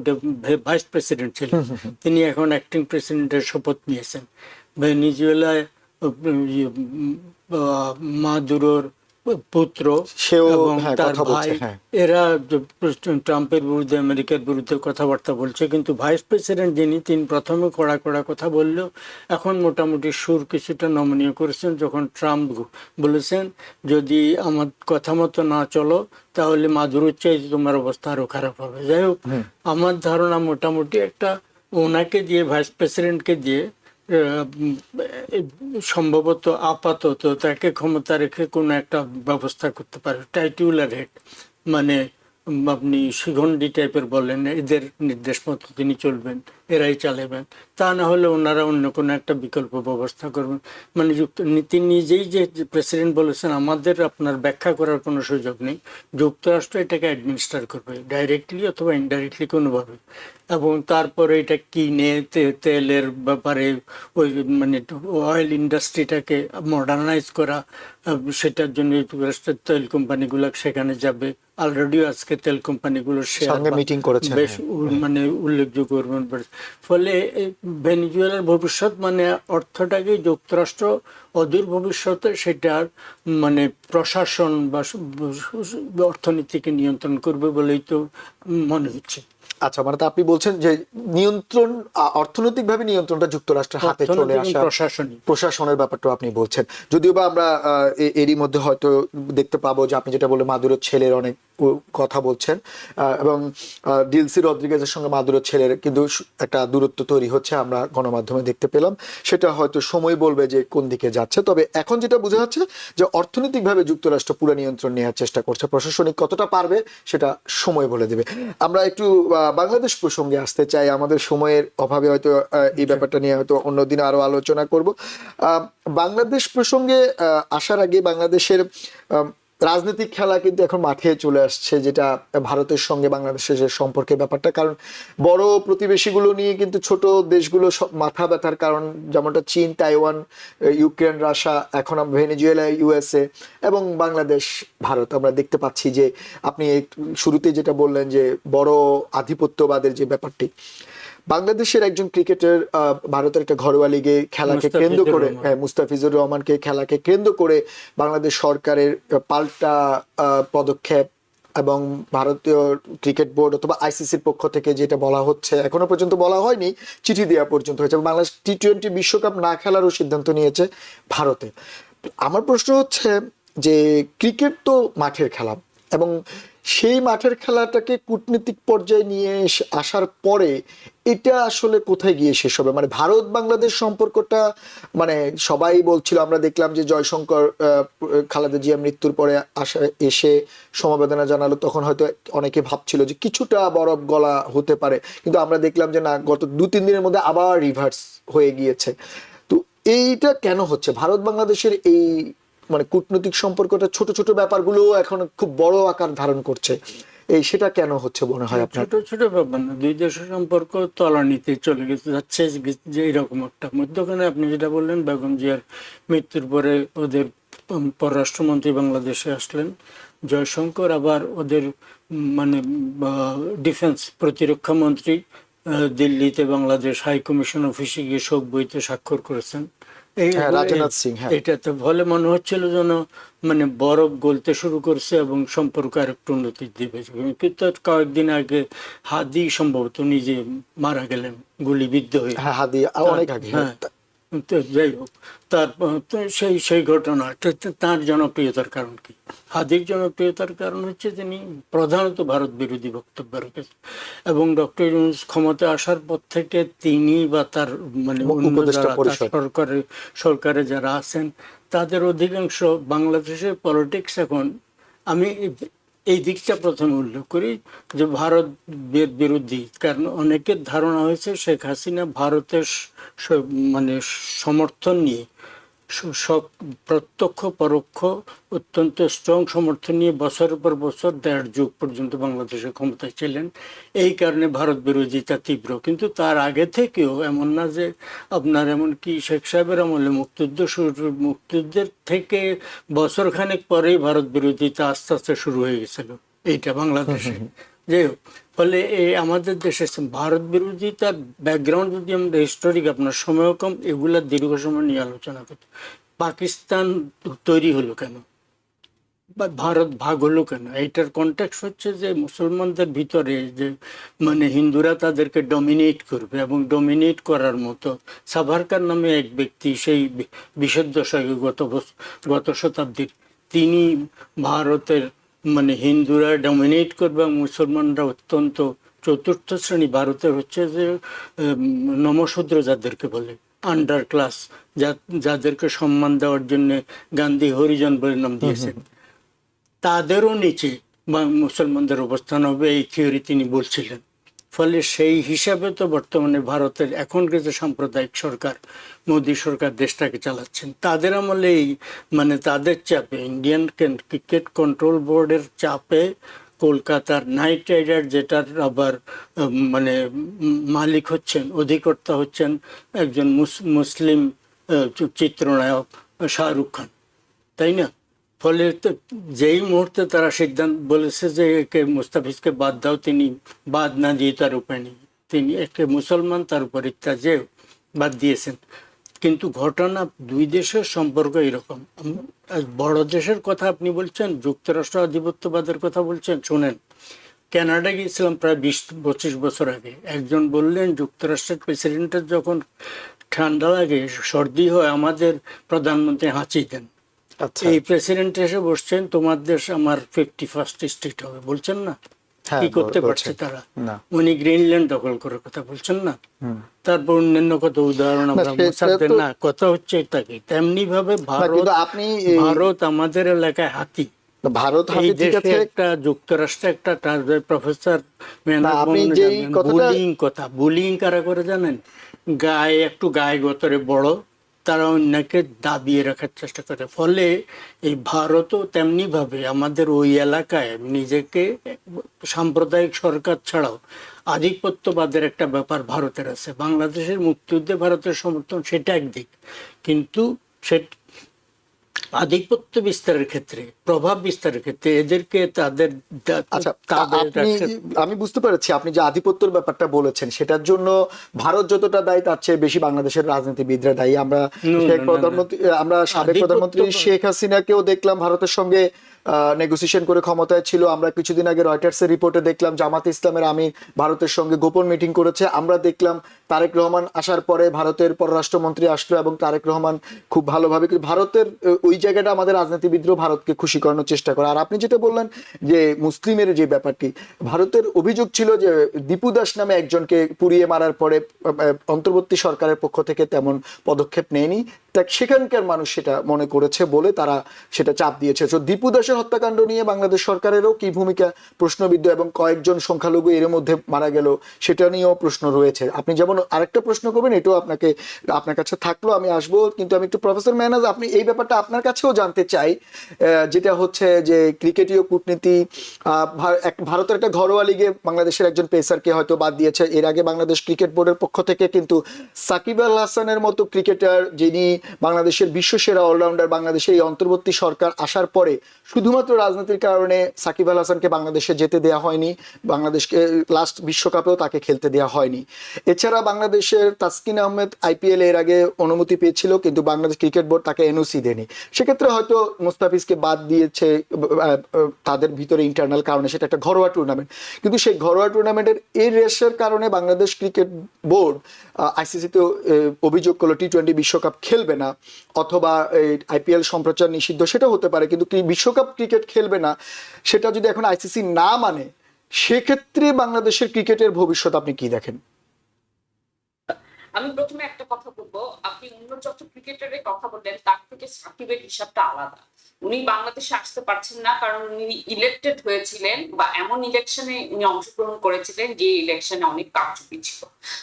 [SPEAKER 2] ভাইস প্রেসিডেন্ট ছিলেন, তিনি এখন অ্যাক্টিং প্রেসিডেন্টের শপথ নিয়েছেন। ভেনিজুয়েলায় মাদুরোর পুত্র এবং তার ভাই, এরা ট্রাম্পের বিরুদ্ধে, আমেরিকার বিরুদ্ধে কথাবার্তা বলছে। কিন্তু ভাইস প্রেসিডেন্ট যিনি, তিনি প্রথমে কড়া কথা বললেও এখন মোটামুটি সুর কিছুটা নমনীয় করেছেন, যখন ট্রাম্প বলেছেন যদি আমার কথা মতো না চলো তাহলে মাদুরোর চাইতে তোমার অবস্থা আরো খারাপ হবে। যাই হোক, আমার ধারণা মোটামুটি একটা ওনাকে দিয়ে, ভাইস প্রেসিডেন্টকে দিয়ে সম্ভবত আপাতত তাকে ক্ষমতা রেখে কোনো একটা ব্যবস্থা করতে পারে। টাইটিউলার হেড, মানে আপনি শিখণ্ডী টাইপের বলেন, এদের নির্দেশ মতো তিনি চলবেন, এরাই চালাবেন। তা না হলে ওনারা অন্য কোনো একটা বিকল্প ব্যবস্থা করবেন। মানে তিনি নিজেই যে প্রেসিডেন্ট বলেছেন আমাদের আপনার ব্যাখ্যা করার কোনো সুযোগ নেই, যুক্তরাষ্ট্র এটাকে অ্যাডমিনিস্ট্রার করবে ডাইরেক্টলি অথবা ইনডাইরেক্টলি কোনোভাবে। এবং তারপরে এটা কিনে তেলের ব্যাপারে ওই মানে অয়েল ইন্ডাস্ট্রিটাকে মডার্নাইজ করা, সেটার জন্য যুক্তরাষ্ট্রের তেল কোম্পানিগুলো সেখানে যাবে। অলরেডিও আজকে তেল কোম্পানিগুলোর শেয়ার
[SPEAKER 1] মিটিং করেছে,
[SPEAKER 2] বেশ মানে উল্লেখযোগ্য। ফলে ভেনিজুয়েলার ভবিষ্যৎ মানে অর্থটাকে যুক্তরাষ্ট্র অদূর ভবিষ্যতে সেটার মানে প্রশাসন বা অর্থনীতিকে নিয়ন্ত্রণ করবে বলেই তো মনে হচ্ছে।
[SPEAKER 1] আচ্ছা, মানে আপনি বলছেন যে নিয়ন্ত্রণ, অর্থনৈতিকভাবে নিয়ন্ত্রণটা যুক্তরাষ্ট্রের হাতে চলে আসা, প্রশাসনের ব্যাপারটা আপনি বলছেন। যদিও বা আমরা এরই মধ্যে হয়তো দেখতে পাবো যে আপনি যেটা বলে মাদুরোর ছেলের অনেক কথা বলছেন, এবং ডিলসি রদ্রিগেজের সঙ্গে মাদুরোর ছেলের কিন্তু একটা দূরত্ব তৈরি হচ্ছে, আমরা গণমাধ্যমে দেখতে পেলাম। সেটা হয়তো সময় বলবে যে কোন দিকে যাচ্ছে। তবে এখন যেটা বোঝা যাচ্ছে যে অর্থনৈতিকভাবে যুক্তরাষ্ট্র পুরো নিয়ন্ত্রণ নেওয়ার চেষ্টা করছে, প্রশাসনিক কতটা পারবে সেটা সময় বলে দেবে। আমরা একটু বাংলাদেশ প্রসঙ্গে আসতে চাই, আমাদের সময়ের অভাবে হয়তো এই ব্যাপারটা নিয়ে হয়তো অন্যদিন আরো আলোচনা করব। বাংলাদেশ প্রসঙ্গে আসার আগে বাংলাদেশের রাজনৈতিক খেলা কিন্তু এখন মাঠে চলে আসছে, যেটা ভারতের সঙ্গে বাংলাদেশের যে সম্পর্কের ব্যাপারটা। কারণ বড় প্রতিবেশীগুলো নিয়ে কিন্তু ছোট দেশগুলো মাথা ব্যথার কারণ, যেমনটা চীন, তাইওয়ান, ইউক্রেন, রাশিয়া, এখন ভেনেজুয়েলা, ইউএসএ এবং বাংলাদেশ, ভারত। আমরা দেখতে পাচ্ছি যে আপনি শুরুতে যেটা বললেন যে বড় আধিপত্যবাদের যে ব্যাপারটি, বাংলাদেশের একজন ক্রিকেটার ভারতের একটা ঘরোয়া লিগে খেলাকে কেন্দ্র করে, মুস্তাফিজুর রহমানকে খেলাকে কেন্দ্র করে বাংলাদেশ সরকারের পাল্টা পদক্ষেপ এবং ভারতীয় ক্রিকেট বোর্ড অথবা আইসিসির পক্ষ থেকে যেটা বলা হচ্ছে, এখনো পর্যন্ত বলা হয়নি, চিঠি দেওয়া পর্যন্ত হয়েছে। বাংলাদেশ টি-20 বিশ্বকাপ না খেলারও সিদ্ধান্ত নিয়েছে ভারতে। আমার প্রশ্ন হচ্ছে যে ক্রিকেট তো মাঠের খেলা, এবং সেই মাঠের খেলাটাকে কূটনীতিক পর্যায়ে নিয়ে আসার পরে এটা আসলে কোথায় গিয়ে শেষ হবে? মানে ভারত বাংলাদেশ সম্পর্কটা, মানে সবাই বলছিল, আমরা দেখলাম যে জয়শঙ্কর খালেদা জিয়া মৃত্যুর পরে এসে সমবেদনা জানালো, তখন হয়তো অনেকে ভাবছিল যে কিছুটা বরফ গলা হতে পারে, কিন্তু আমরা দেখলাম যে না, গত 2-3 দিনের মধ্যে আবার রিভার্স হয়ে গিয়েছে। তো এইটা কেন হচ্ছে? ভারত বাংলাদেশের এই মানে কূটনৈতিক সম্পর্কটা ছোট ছোট ব্যাপারগুলো এখন খুব বড় আকার ধারণ করছে, সেটা কেন হচ্ছে মনে হয় আপনার?
[SPEAKER 2] ছোট ছোট ব্যাপার না, দুই দেশের সম্পর্ক তলানিতে চলে গেছে, যাচ্ছে যে এরকম একটা মধ্যখানে আপনি যেটা বললেন, বেগম জিয়ার মৃত্যুর পরে ওদের পররাষ্ট্রমন্ত্রী বাংলাদেশে আসলেন জয়শঙ্কর, আবার ওদের মানে ডিফেন্স প্রতিরক্ষা মন্ত্রী দিল্লিতে বাংলাদেশ হাই কমিশন অফিসে গিয়ে শোক বইতে স্বাক্ষর করেছেন।
[SPEAKER 1] রাজনাথ সিং,
[SPEAKER 2] এটাতে ফলে মনে হচ্ছিল যেন মানে বরফ গলতে শুরু করছে এবং সম্পর্ক আর একটু উন্নতি দিবে। কিন্তু কয়েকদিন আগে হাদি সম্ভবত নিজে মারা গেলেন গুলিবিদ্ধ হয়ে।
[SPEAKER 1] হাদি অনেক আগে।
[SPEAKER 2] হ্যাঁ, তো যাই হোক, তার সেই ঘটনা, তার জনপ্রিয়তার কারণ কি? হাদির জনপ্রিয়তার কারণ হচ্ছে তিনি প্রধানত ভারত বিরোধী বক্তব্য রেখেছেন, এবং ডক্টর ইউনূস ক্ষমতা আসার পর থেকে তিনি বা তার মানে সরকারে যারা আছেন তাদের অধিকাংশ বাংলাদেশের পলিটিক্স এখন, আমি এই দিকটা প্রথমে উল্লেখ করি যে ভারত বিরোধী, কারণ অনেকের ধারণা হয়েছে শেখ হাসিনা ভারতের মানে সমর্থন নিয়ে, প্রত্যক্ষ পরোক্ষ অত্যন্ত স্ট্রং সমর্থন নিয়ে বছরের পর বছর 1.5 যুগ পর্যন্ত বাংলাদেশের ক্ষমতায় ছিলেন। এই কারণে ভারত বিরোধিতা তীব্র। কিন্তু তার আগে থেকেও এমন না যে আপনার, এমনকি শেখ সাহেবের আমলে মুক্তিযুদ্ধের থেকে বছরখানেক পরেই ভারত বিরোধিতা আস্তে আস্তে শুরু হয়ে গেছিল এইটা বাংলাদেশে। যাই হোক, ফলে আমাদের দেশে ভারত বিরোধিতার ব্যাকগ্রাউন্ড যদি আমরা হিস্টোরিক, আপনার সময়ও কম, এগুলা দীর্ঘ সময় নিয়ে আলোচনা করতে। পাকিস্তান তৈরি হলো কেন বা ভারত ভাগ হলো কেন? এইটার কনটেক্সট হচ্ছে যে মুসলমানদের ভিতরে যে মানে হিন্দুরা তাদেরকে ডমিনেট করবে, এবং ডমিনেট করার মতো সাভারকার নামে এক ব্যক্তি সেই 20-এর দশকে গত শতাব্দীর, তিনি ভারতের মানে হিন্দুরা ডমিনেট করবে এবং মুসলমানরা অত্যন্ত চতুর্থ শ্রেণী, ভারতের হচ্ছে যে নমশূদ্র যাদেরকে বলে, আন্ডার ক্লাস, যাদেরকে সম্মান দেওয়ার জন্য গান্ধী হরিজন বলে নাম দিয়েছেন, তাদেরও নিচে মুসলমানদের অবস্থান হবে, এই থিওরি তিনি বলছিলেন। ফলে সেই হিসাবে তো বর্তমানে ভারতের এখনকার যে সাম্প্রদায়িক সরকার, মোদী সরকার দেশটাকে চালাচ্ছেন, তাদের আমলে মানে তাদের চাপে, ইন্ডিয়ান ক্রিকেট কন্ট্রোল বোর্ডের চাপে কলকাতার নাইট রাইডার, যেটার আবার মানে মালিক হচ্ছেন, অধিকর্তা হচ্ছেন একজন মুসলিম চিত্রনায়ক শাহরুখ খান, তাই না? ফলে যেই মুহূর্তে তারা সিদ্ধান্ত বলেছে যে একে মুস্তাফিজকে বাদ দাও, তিনি বাদ না দিয়ে তার উপায় নেই, তিনি একে মুসলমান, তার উপর ইত্যাদি বাদ দিয়েছেন। কিন্তু ঘটনা, দুই দেশের সম্পর্ক এরকম। বড় দেশের কথা আপনি বলছেন, যুক্তরাষ্ট্র আধিপত্যবাদের কথা বলছেন, শোনেন, কানাডা গিয়েছিলাম প্রায় 20-25 বছর আগে। একজন বললেন যুক্তরাষ্ট্রের প্রেসিডেন্টের যখন ঠান্ডা লাগে, সর্দি হয়, আমাদের প্রধানমন্ত্রী হাঁচি দেন। এই প্রেসিডেন্ট এসে বসছেন, তোমার দেশ আমার 51st স্টেট হবে, বলছেন না? কি করতে পারছে তারা? উনি গ্রিনল্যান্ড দখল করার কথা বলছেন না? তারপর অন্যান্য কত উদাহরণ না, কথা হচ্ছে এটাকে। তেমনি ভাবে ভারত আমাদের এলাকায় হাতি।
[SPEAKER 1] ভারত
[SPEAKER 2] একটা যুক্তরাষ্ট্রে একটা প্রফেসর বুলিং কারা করে জানেন? একটু গায়ে গতরে বড়, তারা অন্যকে দাবিয়ে রাখার চেষ্টা করে। ফলে এই ভারতও তেমনি ভাবে আমাদের ওই এলাকায় নিজেকে সাম্প্রদায়িক সরকার ছাড়াও আধিপত্যবাদের একটা ব্যাপার ভারতের আছে। বাংলাদেশের মুক্তিযুদ্ধে ভারতের সমর্থন সেটা একদিক, কিন্তু আধিপত্য বিস্তারের ক্ষেত্রে, প্রভাব বিস্তারের ক্ষেত্রে এদেরকে তাদের
[SPEAKER 1] আচ্ছা,
[SPEAKER 2] তাদের
[SPEAKER 1] আমি বুঝতে পেরেছি আপনি যে আধিপত্যের ব্যাপারটা বলেছেন সেটার জন্য ভারত যতটা দায়ী তার চেয়ে বেশি বাংলাদেশের রাজনীতিবিদরা দায়ী। আমরা সাবেক প্রধানমন্ত্রী শেখ হাসিনাকেও দেখলাম ভারতের সঙ্গে নেগোসিয়েশন করে ক্ষমতায় ছিল। আমরা কিছুদিন আগে রয়টার্সের রিপোর্টে দেখলাম জামাত ইসলামের আমির ভারতের সঙ্গে গোপন মিটিং করেছে। আমরা দেখলাম তারেক রহমান আসার পরে ভারতের পররাষ্ট্রমন্ত্রী আসলো এবং তারেক রহমান খুব ভালোভাবে ভারতের ওই জায়গাটা আমাদের রাজনীতিবিদরাও ভারতকে খুশি করানোর চেষ্টা করে। আর আপনি যেটা বললেন যে মুসলিমের যে ব্যাপারটি, ভারতের অভিযোগ ছিল যে দীপু দাস নামে একজনকে পুড়িয়ে মারার পরে অন্তর্বর্তী সরকারের পক্ষ থেকে তেমন পদক্ষেপ নেয়নি, সেখানকার মানুষ সেটা মনে করেছে বলে তারা সেটা চাপ দিয়েছে। তো দীপু দাসের হত্যাকাণ্ড নিয়ে বাংলাদেশ সরকারেরও কি ভূমিকা প্রশ্নবিদ্ধ, এবং কয়েকজন সংখ্যালঘু এর মধ্যে মারা গেল সেটা নিয়েও প্রশ্ন রয়েছে। আপনি যেমন আরেকটা প্রশ্ন করবেন, এটাও আপনার কাছে থাকলো, আমি আসবো, কিন্তু আমি একটু প্রফেসর মেহনাজ আপনি এই ব্যাপারটা আপনার কাছেও জানতে চাই, যেটা হচ্ছে যে ক্রিকেটীয় কূটনীতি, ভারতের একটা ঘরোয়া লিগে বাংলাদেশের একজন পেসারকে হয়তো বাদ দিয়েছে। এর আগে বাংলাদেশ ক্রিকেট বোর্ডের পক্ষ থেকে কিন্তু সাকিব আল হাসানের মতো ক্রিকেটার, যিনি বাংলাদেশের বিশ্বসেরা অলরাউন্ডার, বাংলাদেশের এই অন্তর্বর্তী সরকার আসার পরে শুধুমাত্র রাজনীতির কারণে সাকিব আল হাসানকে বাংলাদেশে যেতে দেওয়া হয়নি, বাংলাদেশকে লাস্ট বিশ্বকাপেও তাকে খেলতে দেওয়া হয়নি। এছাড়া বাংলাদেশের তাসকিন আহমেদ আইপিএল এর আগে অনুমতি পেয়েছিল, কিন্তু বাংলাদেশ ক্রিকেট বোর্ড তাকে এনওসি দেয়নি। সেক্ষেত্রে হয়তো মুস্তাফিজকে বাদ দিয়েছে তাদের ভিতরে ইন্টারনাল কারণে, সেটা একটা ঘরোয়া টুর্নামেন্ট। কিন্তু সেই ঘরোয়া টুর্নামেন্টের এই রেসের কারণে বাংলাদেশ ক্রিকেট বোর্ড আইসিসিতে অভিযোগ করলো টি-20 বিশ্বকাপ খেলবে না, অথবা আইপিএল সম্প্রচার নিষিদ্ধ, সেটা হতে পারে, কিন্তু বিশ্বকাপ ক্রিকেট খেলবে না সেটা যদি এখন আইসিসি না মানে, সেক্ষেত্রে বাংলাদেশের ক্রিকেটের ভবিষ্যৎ আপনি কি দেখেন?
[SPEAKER 3] আমি প্রথমে একটা কথা বলবো, আপনি অন্য যত ক্রিকেটারের কথা বললেন তার থেকে সাকিবের হিসাবটা আলাদা। উনি বাংলাদেশে আসতে পারছেন না কারণ উনি ইলেক্টেড হয়েছিলেন, বা এমন ইলেকশনে উনি অংশগ্রহণ করেছিলেন যে ইলেকশনে অনেক কারচুপি ছিল।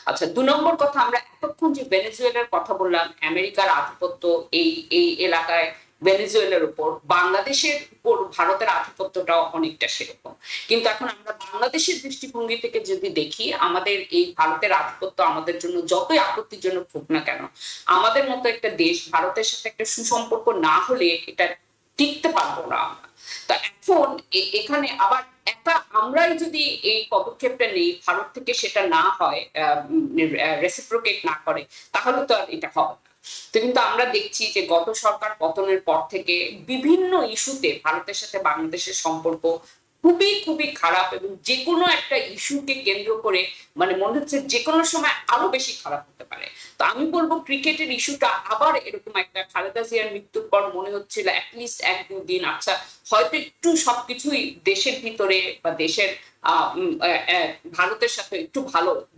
[SPEAKER 3] আচ্ছা, 2 নম্বর কথা, আমরা এতক্ষণ যে ভেনেজুয়েলার কথা বললাম, আমেরিকার আধিপত্য এই এলাকায় ভেনেজুয়েলার উপর, বাংলাদেশের উপর ভারতের আধিপত্যটাও অনেকটা সেরকম। কিন্তু এখন আমরা বাংলাদেশের দৃষ্টিভঙ্গি থেকে যদি দেখি, আমাদের এই ভারতের আধিপত্য আমাদের জন্য যতই আপত্তিজনক হোক না কেন, আমাদের মতো একটা দেশ ভারতের সাথে একটা সুসম্পর্ক না হলে এটা টিকতে পারবো না আমরা। তা এখন এখানে আবার একটা আমরাই যদি এই পদক্ষেপটা নেই, ভারত থেকে সেটা না হয়, রেসিপ্রোকেট না করে, তাহলে তো আর এটা হবে না। তো কিন্তু আমরা দেখছি যে গত সরকার পতনের পর থেকে বিভিন্ন ইস্যুতে ভারতের সাথে বাংলাদেশের সম্পর্ক খুবই খুবই খারাপ, এবং যে কোনো একটা ইস্যুকে কেন্দ্র করে মানে মনে হচ্ছে যে কোনো সময় আরো বেশি খারাপ হতে পারে। তো আমি বলবো ক্রিকেটের ইস্যুটা আবার এরকম একটা, খালেদা জিয়ার মৃত্যুর পর মনে হচ্ছিল অ্যাটলিস্ট 1-2 দিন আচ্ছা হয়তো একটু সবকিছুই দেশের ভিতরে বা দেশের ভারতের সাথে একটু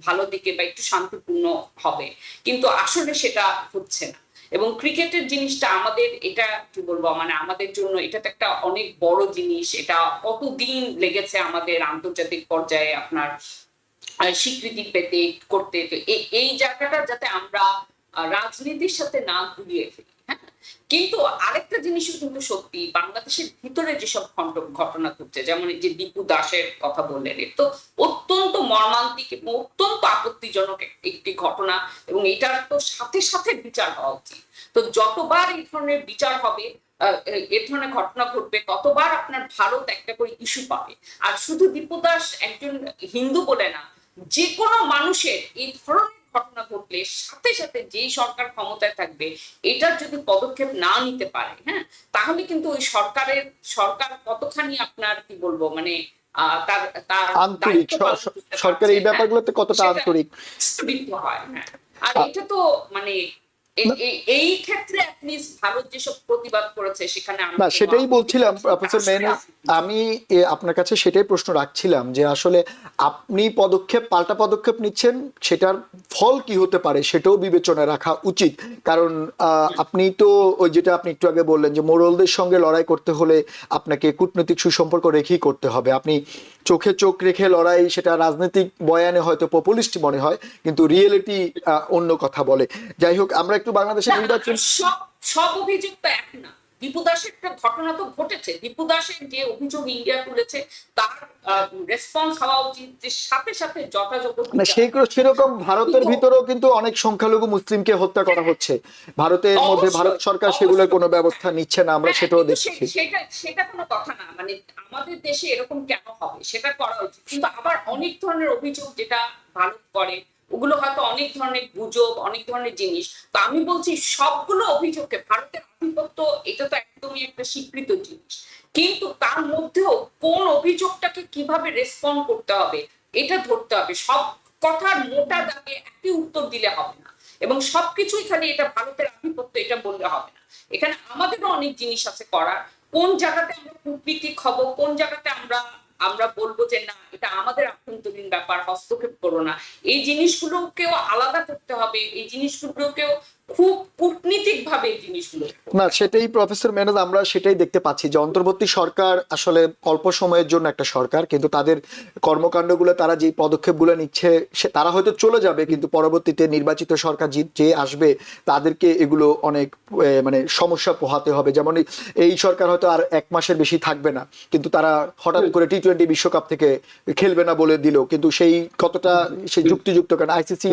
[SPEAKER 3] ভালো দিকে বা একটু শান্তিপূর্ণ হবে, কিন্তু আসলে সেটা হচ্ছে না। এবং ক্রিকেটের জিনিসটা আমাদের, এটা কি বলবো, মানে আমাদের জন্য এটা তো একটা অনেক বড় জিনিস। এটা কতদিন লেগেছে আমাদের আন্তর্জাতিক পর্যায়ে আপনার স্বীকৃতি পেতে করতে। তো এই জায়গাটা যাতে আমরা রাজনীতির সাথে না গুলিয়ে ফেলি। হ্যাঁ, কিন্তু আরেকটা জিনিসও কিন্তু সত্যি, বাংলাদেশের ভিতরে যেসব ঘটনা ঘটছে, যেমন এই যে দীপু দাসের কথা বললেন, এর তো অত্যন্ত মর্মান্তিক এবং অত্যন্ত আপত্তিজনক একটি ঘটনা, এবং এটার তো সাথে সাথে বিচার হওয়া উচিত। তো যতবার এই ধরনের বিচার হবে, এ ধরনের ঘটনা ঘটবে, ততবার আপনার ভারত একটা করে ইস্যু পাবে। আর শুধু দীপু দাস একজন হিন্দু বলে না, যে কোনো মানুষের এই ধরনের ঘটনা ঘটলে সাথে সাথে যেই সরকার ক্ষমতায় থাকবে এটার যদি পদক্ষেপ না নিতে পারে, হ্যাঁ, তাহলে কিন্তু ওই সরকার কতখানি আপনার কি বলবো মানে তার তার
[SPEAKER 1] আন্তরিক সরকার এই ব্যাপারগুলোতে কতটা আন্তরিক
[SPEAKER 3] হয়। হ্যাঁ, আর এটা তো মানে এই ক্ষেত্রে অ্যাটলিস্ট ভারত যেসব প্রতিবাদ করেছে সেখানে
[SPEAKER 1] না, সেটাই বলছিলাম প্রফেসর মেহনাজ, আমি আপনার কাছে সেটাই প্রশ্ন রাখছিলাম যে আসলে আপনি পাল্টা পদক্ষেপ নিচ্ছেন, সেটার ফল কি হতে পারে সেটাও বিবেচনায় রাখা উচিত। কারণ আপনি তো ওই যেটা আপনি একটু আগে বললেন যে মোড়লদের সঙ্গে লড়াই করতে হলে আপনাকে কূটনৈতিক সুসম্পর্ক রেখেই করতে হবে। আপনি চোখে চোখ রেখে লড়াই, সেটা রাজনৈতিক বয়ানে হয়তো পপুলিস্ট মনে হয়, কিন্তু রিয়েলিটি অন্য কথা বলে। যাই হোক, আমরা একটু বাংলাদেশের নির্বাচন,
[SPEAKER 3] সব অভিযোগ তো এক না। দীপু দাসের একটা ঘটনা তো ঘটেছে, দীপু দাসের যে অভিযোগ ইন্ডিয়া তুলেছে তার রেসপন্স হওয়া উচিত, যে সাথে সাথে যথাযথ
[SPEAKER 1] না সেরকম ভারতের ভিতরেও কিন্তু অনেক সংখ্যালঘু মুসলিমকে হত্যা করা হচ্ছে, ভারতের মধ্যে ভারত সরকার সেগুলোর কোনো ব্যবস্থা নিচ্ছে না, আমরা সেটাও দেখছি।
[SPEAKER 3] সেটা কোনো কথা না, মানে আমাদের দেশে এরকম কেন হবে, সেটা করা উচিত। কিন্তু আবার অনেক ধরনের অভিযোগ যেটা ভারত করে ওগুলো হয়তো অনেক ধরনের গুজব, অনেক ধরনের জিনিস। তো আমি বলছি সবগুলো অভিযোগকে, ভারতের আধিপত্য এটা তো একদমই একটা স্বীকৃত জিনিস, কিন্তু তার মধ্যেও কোন অভিযোগটাকে কিভাবে রেসপন্ড করতে হবে এটা ধরতে হবে। সব কথার মোটা দাগে একই উত্তর দিলে হবে না, এবং সবকিছুই খালি এটা ভারতের আধিপত্য এটা বললে হবে না। এখানে আমাদেরও অনেক জিনিস আছে করার। কোন জায়গাতে আমরা কূটনীতিক হব, কোন জায়গাতে আমরা আমরা বলবো যে না এটা আমাদের আভ্যন্তরীণ ব্যাপার, হস্তক্ষেপ করো না, এই জিনিসগুলোকেও আলাদা করতে হবে, এই জিনিসগুলোকেও খুব কূটনীতিক ভাবে এই জিনিসগুলো।
[SPEAKER 1] না সেটাই প্রফেসর মেহনাজ, আমরা সেটাই দেখতে পাচ্ছি যে অন্তর্বর্তী সরকার আসলে অল্প সময়ের জন্য একটা সরকার, কিন্তু তাদের কর্মকাণ্ডগুলো, তারা যে পদক্ষেপগুলো নিচ্ছে তারা হয়তো চলে যাবে, কিন্তু পরবর্তীতে নির্বাচিত সরকার যে আসবে তাদেরকে এগুলো অনেক মানে সমস্যা পোহাতে হবে। যেমন এই সরকার হয়তো আর 1 মাসের বেশি থাকবে না, কিন্তু তারা হঠাৎ করে টি-20 বিশ্বকাপ থেকে খেলবে না বলে দিল, কিন্তু সেই কতটা সেই যুক্তিযুক্ত, কারণ আইসিসি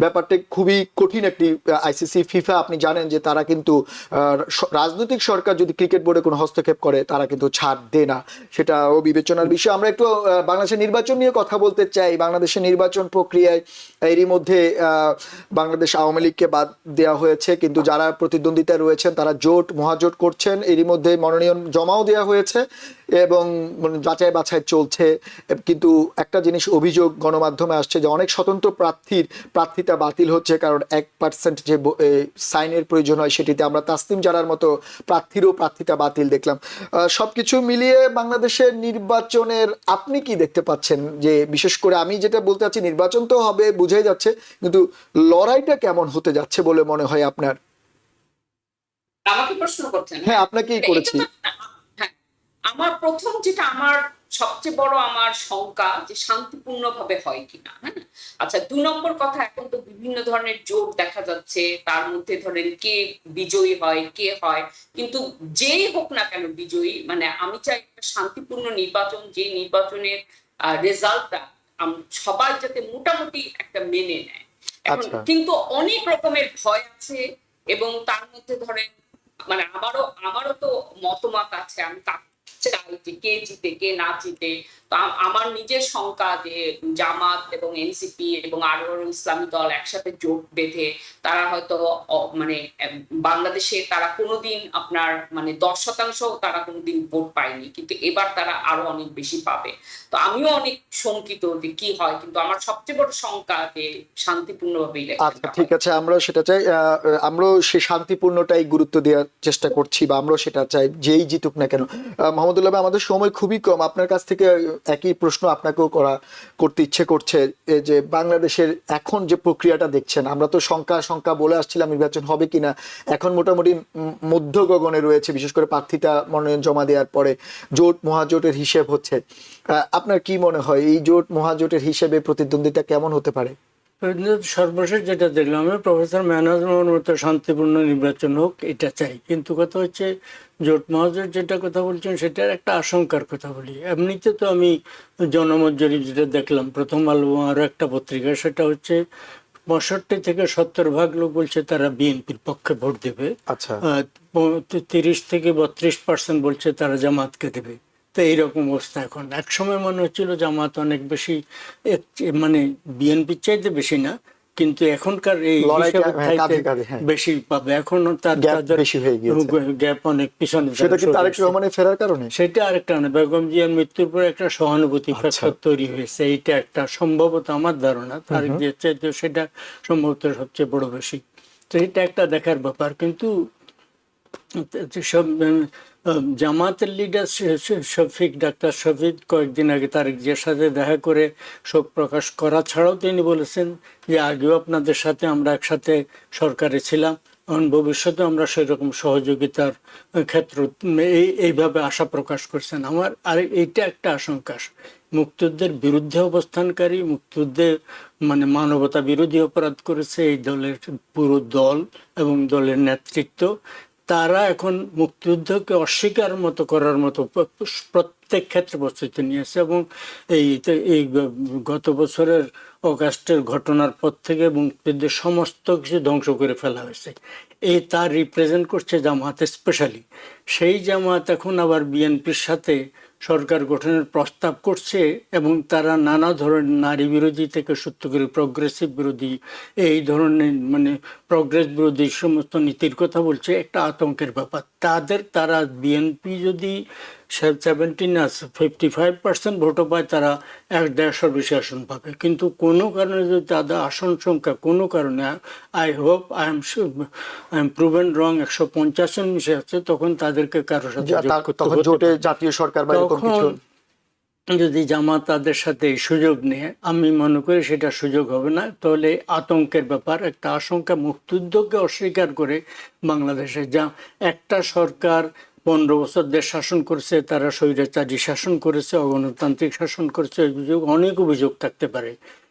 [SPEAKER 1] ব্যাপারটা খুবই কঠিন একটি আইসিসি ফিফা, আপনি জানেন যে তারা কিন্তু রাজনৈতিক সরকার যদি ক্রিকেট বোর্ডে কোনো হস্তক্ষেপ করে তারা কিন্তু ছাড় দেয় না, সেটাও বিবেচনার বিষয়। আমরা একটু বাংলাদেশের নির্বাচন নিয়ে কথা বলতে চাই। বাংলাদেশের নির্বাচন প্রক্রিয়ায় এরই মধ্যে বাংলাদেশ আওয়ামী লীগকে বাদ দেওয়া হয়েছে, কিন্তু যারা প্রতিদ্বন্দ্বিতায় রয়েছেন তারা জোট মহাজোট করছেন, এরই মধ্যে মনোনয়ন জমাও দেওয়া হয়েছে এবং যাচাই বাছাই চলছে। কিন্তু একটা জিনিস অভিযোগ গণমাধ্যমে আসছে যে অনেক স্বতন্ত্র প্রার্থিতা বাতিল হচ্ছে, কারণ 1% যে সাইনের প্রয়োজন হয় সেটিতে আমরা তাসনিম জারার মতো প্রার্থীরও প্রার্থিতা বাতিল দেখলাম। সবকিছু মিলিয়ে বাংলাদেশের নির্বাচনের আপনি কি দেখতে পাচ্ছেন, যে বিশেষ করে আমি যেটা বলতে চাচ্ছি, নির্বাচন তো হবে বুঝাই যাচ্ছে, কিন্তু লড়াইটা কেমন হতে যাচ্ছে বলে মনে হয় আপনার?
[SPEAKER 3] আমাকে প্রশ্ন করছেন?
[SPEAKER 1] হ্যাঁ আপনাকেই করেছি।
[SPEAKER 3] হ্যাঁ, আমার প্রথম যেটা, আমার সবচেয়ে বড় আমার শঙ্কা যে শান্তিপূর্ণভাবে হয় কিনা। হ্যাঁ, আচ্ছা 2 নম্বর কথা, এখন তো বিভিন্ন ধরনের জোট দেখা যাচ্ছে, তার মধ্যে ধরেন কে বিজয়ী হয় কে হয়, কিন্তু যেই হোক না কেন বিজয়ী, মানে আমি চাই একটা শান্তিপূর্ণ নির্বাচন, যে নির্বাচনের রেজাল্টটা সবাই যাতে মোটামুটি একটা মেনে নেয়। এখন কিন্তু অনেক রকমের ভয় আছে, এবং তার মধ্যে ধরেন মানে আমারও তো মতামত আছে, আমি চাই যে কে জিতে কে না জিতে। তো আমার নিজের শঙ্কা যে জামাত এবং এনসিপি এবং আরো ইসলামী দল একসাথে জোট বেঁধে তারা হয়তো মানে বাংলাদেশে তারা কোনোদিন আপনার মানে 10% তারা কোনোদিন ভোট পায়নি, কিন্তু এবার তারা আরো অনেক বেশি পাবে। তো আমিও অনেক শঙ্কিত যে কি হয়, কিন্তু আমার সবচেয়ে বড় শঙ্কা যে শান্তিপূর্ণভাবে ইলেকশন।
[SPEAKER 1] আচ্ছা ঠিক আছে, আমরা সেটা চাই, আমরাও সেই শান্তিপূর্ণটাই গুরুত্ব দেওয়ার চেষ্টা করছি, বা আমরাও সেটা চাই যেই জিতুক না কেন। মাহমুদুল্লাহ ভাই, আমাদের সময় খুবই কম, আপনার কাছ থেকে একই প্রশ্ন আপনাকেও করতে ইচ্ছে করছে, যে বাংলাদেশের এখন যে প্রক্রিয়াটা দেখছেন, আমরা তো সংখ্যা বলে আসছিলাম নির্বাচন হবে কিনা, এখন মোটামুটি মধ্য গগনে রয়েছে, বিশেষ করে প্রার্থিতা মনোনয়ন জমা দেওয়ার পরে জোট মহাজোটের হিসেব হচ্ছে। আপনার কি মনে হয় এই জোট মহাজোটের হিসেবে প্রতিদ্বন্দ্বিতা কেমন হতে পারে?
[SPEAKER 2] সর্বশেষ যেটা দেখলাম, আমি প্রফেসর মেহনাজ মোহাম্মদের মতো শান্তিপূর্ণ নির্বাচন হোক এটা চাই, কিন্তু কথা হচ্ছে জোট মহাজোট যেটা কথা বলছেন সেটার একটা আশঙ্কার কথা বলি। এমনিতে তো আমি জনমত জরিপ যেটা দেখলাম প্রথম আলো আরো একটা পত্রিকা, সেটা হচ্ছে 65 থেকে 70% লোক বলছে তারা বিএনপির পক্ষে ভোট দেবে।
[SPEAKER 1] আচ্ছা,
[SPEAKER 2] 30 থেকে 32% বলছে তারা জামাতকে দেবে। তো এইরকম অবস্থা এখন। এক সময় মনে হচ্ছিল জামাত অনেক বেশি, মানে বিএনপির চাইতে বেশি না, কিন্তু এখনকার এই বেশি পাবে, এখন গ্যাপ অনেক পিছনে।
[SPEAKER 1] সেটা কি তারেক রহমানের ফেরার কারণে?
[SPEAKER 2] সেটা আরেকটা না, বেগম জিয়ার মৃত্যুর পর একটা সহানুভূতি ফ্যাক্টর তৈরি হয়েছে, এইটা একটা সম্ভবত আমার ধারণা, তারেক জিয়ার চাইতে সেটা সম্ভবত সবচেয়ে বড় বেশি। তো এটা একটা দেখার ব্যাপার। কিন্তু সব জামাতের লিডার শফিক, ডাক্তার শফিক কয়েকদিন আগে তারেক জিয়ার সাথে দেখা করে শোক প্রকাশ করা ছাড়াও তিনি বলেছেন যে আগেও আপনাদের সাথে আমরা একসাথে সরকারে ছিলাম, এখন ভবিষ্যতে আমরা সেরকম সহযোগিতার ক্ষেত্র এইভাবে আশা প্রকাশ করছেন। আমার আর এইটা একটা আশঙ্কা, মুক্তিযুদ্ধের বিরুদ্ধে অবস্থানকারী, মুক্তিযুদ্ধে মানে মানবতা বিরোধী অপরাধ করেছে এই দলের পুরো দল এবং দলের নেতৃত্ব, তারা এখন মুক্তিযুদ্ধকে অস্বীকার মতো করার মতো প্রত্যেক ক্ষেত্রে প্রস্তুতি নিয়েছে। এবং এই গত বছরের অগাস্টের ঘটনার পর থেকে মুক্তিযুদ্ধের সমস্ত কিছু ধ্বংস করে ফেলা হয়েছে। তার রিপ্রেজেন্ট করছে জামাত স্পেশালি। সেই জামাত এখন আবার বিএনপির সাথে সরকার গঠনের প্রস্তাব করছে এবং তারা নানা ধরনের নারী বিরোধী থেকে শুরু করে প্রগ্রেসিভ বিরোধী, এই ধরনের মানে প্রগ্রেস বিরোধী সমস্ত নীতির কথা বলছে। একটা আতঙ্কের ব্যাপার তারা বিএনপি যদি 55% ভোটও পায়, তারা 150 বেশি আসন পাবে। কিন্তু কোনো কারণে যদি তাদের আসন সংখ্যা কোনো কারণে আই এম প্রুভেন রং 150 মিশে আছে, তখন তাদেরকে কারো সাথে
[SPEAKER 1] জাতীয় সরকার বা এরকম কিছু
[SPEAKER 2] যদি জামাত তাদের সাথে সুযোগ নেয়, আমি মনে করি সেটা সুযোগ হবে না। তাহলে আতঙ্কের ব্যাপার, একটা আশঙ্কা। মুক্তিযুদ্ধকে অস্বীকার করে বাংলাদেশে যা একটা সরকার 15 বছর দেশ শাসন করেছে, তারা স্বৈরাচারী শাসন করেছে, অগণতান্ত্রিক শাসন করেছে, অনেক অভিযোগ থাকতে পারে।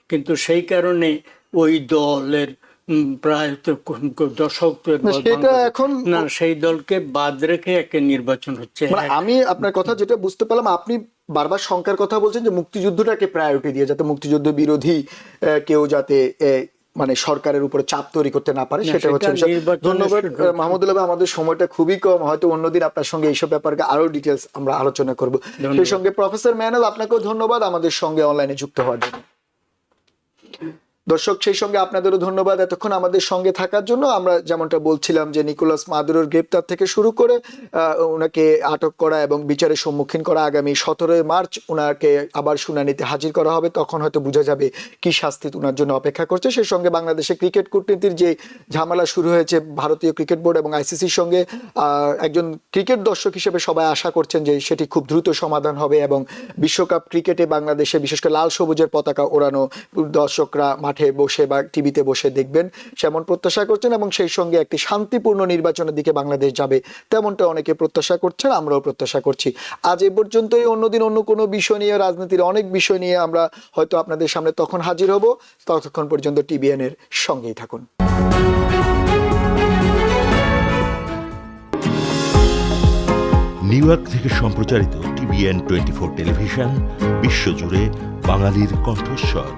[SPEAKER 2] কিন্তু সেই কারণে ওই দলের প্রায় দশক
[SPEAKER 1] এখন
[SPEAKER 2] না, সেই দলকে বাদ রেখে একটা নির্বাচন হচ্ছে।
[SPEAKER 1] আমি আপনার কথা যেটা বুঝতে পারলাম, আপনি বারবার সংখ্যার কথা বলছেন যে মুক্তিযুদ্ধটাকে প্রায়োরিটি দিয়ে, যাতে মুক্তিযুদ্ধ বিরোধী কেউ যাতে মানে সরকারের উপরে চাপ তৈরি করতে না পারে, সেটা হচ্ছে। ধন্যবাদ মাহমুদুল্লাহ ভাই, আমাদের সময়টা খুবই কম, হয়তো অন্যদিন আপনার সঙ্গে এইসব ব্যাপারে আরো ডিটেলস আমরা আলোচনা করব। সেই সঙ্গে প্রফেসর মেহনাজ, আপনাকেও ধন্যবাদ আমাদের সঙ্গে অনলাইনে যুক্ত হওয়ার জন্য। দর্শক, সেই সঙ্গে আপনাদেরও ধন্যবাদ এতক্ষণ আমাদের সঙ্গে থাকার জন্য। আমরা যেমনটা বলছিলাম যে নিকোলাস মাদুরোর গ্রেপ্তার থেকে শুরু করে ওনাকে আটক করা এবং বিচারের সম্মুখীন করা, আগামী 17 মার্চ ওনাকে আবার শুনানিতে হাজির করা হবে। তখন হয়তো বোঝা যাবে কি শাস্তি ওনার জন্য অপেক্ষা করছে। সেই সঙ্গে বাংলাদেশে ক্রিকেট কূটনীতির যে ঝামেলা শুরু হয়েছে ভারতীয় ক্রিকেট বোর্ড এবং আইসিসির সঙ্গে, একজন ক্রিকেট দর্শক হিসেবে সবাই আশা করছেন যে সেটি খুব দ্রুত সমাধান হবে এবং বিশ্বকাপ ক্রিকেটে বাংলাদেশে বিশেষ করে লাল সবুজের পতাকা ওড়ানো দর্শকরা মাঠে বসে বা টিভিতে বসে দেখবেন, সেমন প্রত্যাশা করছেন। এবং সেই সঙ্গে একটি শান্তিপূর্ণ নির্বাচনের দিকে বাংলাদেশ যাবে, তেমনটা অনেকে প্রত্যাশা করছেন, আমরাও প্রত্যাশা করছি। আজ এ পর্যন্তই। অন্যদিন অন্য কোনো বিষয় নিয়ে, রাজনীতির অনেক বিষয় নিয়ে আমরা হয়তো আপনাদের সামনে তখন হাজির হব। ততক্ষণ পর্যন্ত টিবিএন এর সঙ্গেই থাকুন।
[SPEAKER 4] নিউ ইয়র্ক থেকে সম্প্রচারিত টিবিএন 24 টেলিভিশন বিশ্বজুড়ে বাঙালির কণ্ঠস্বর।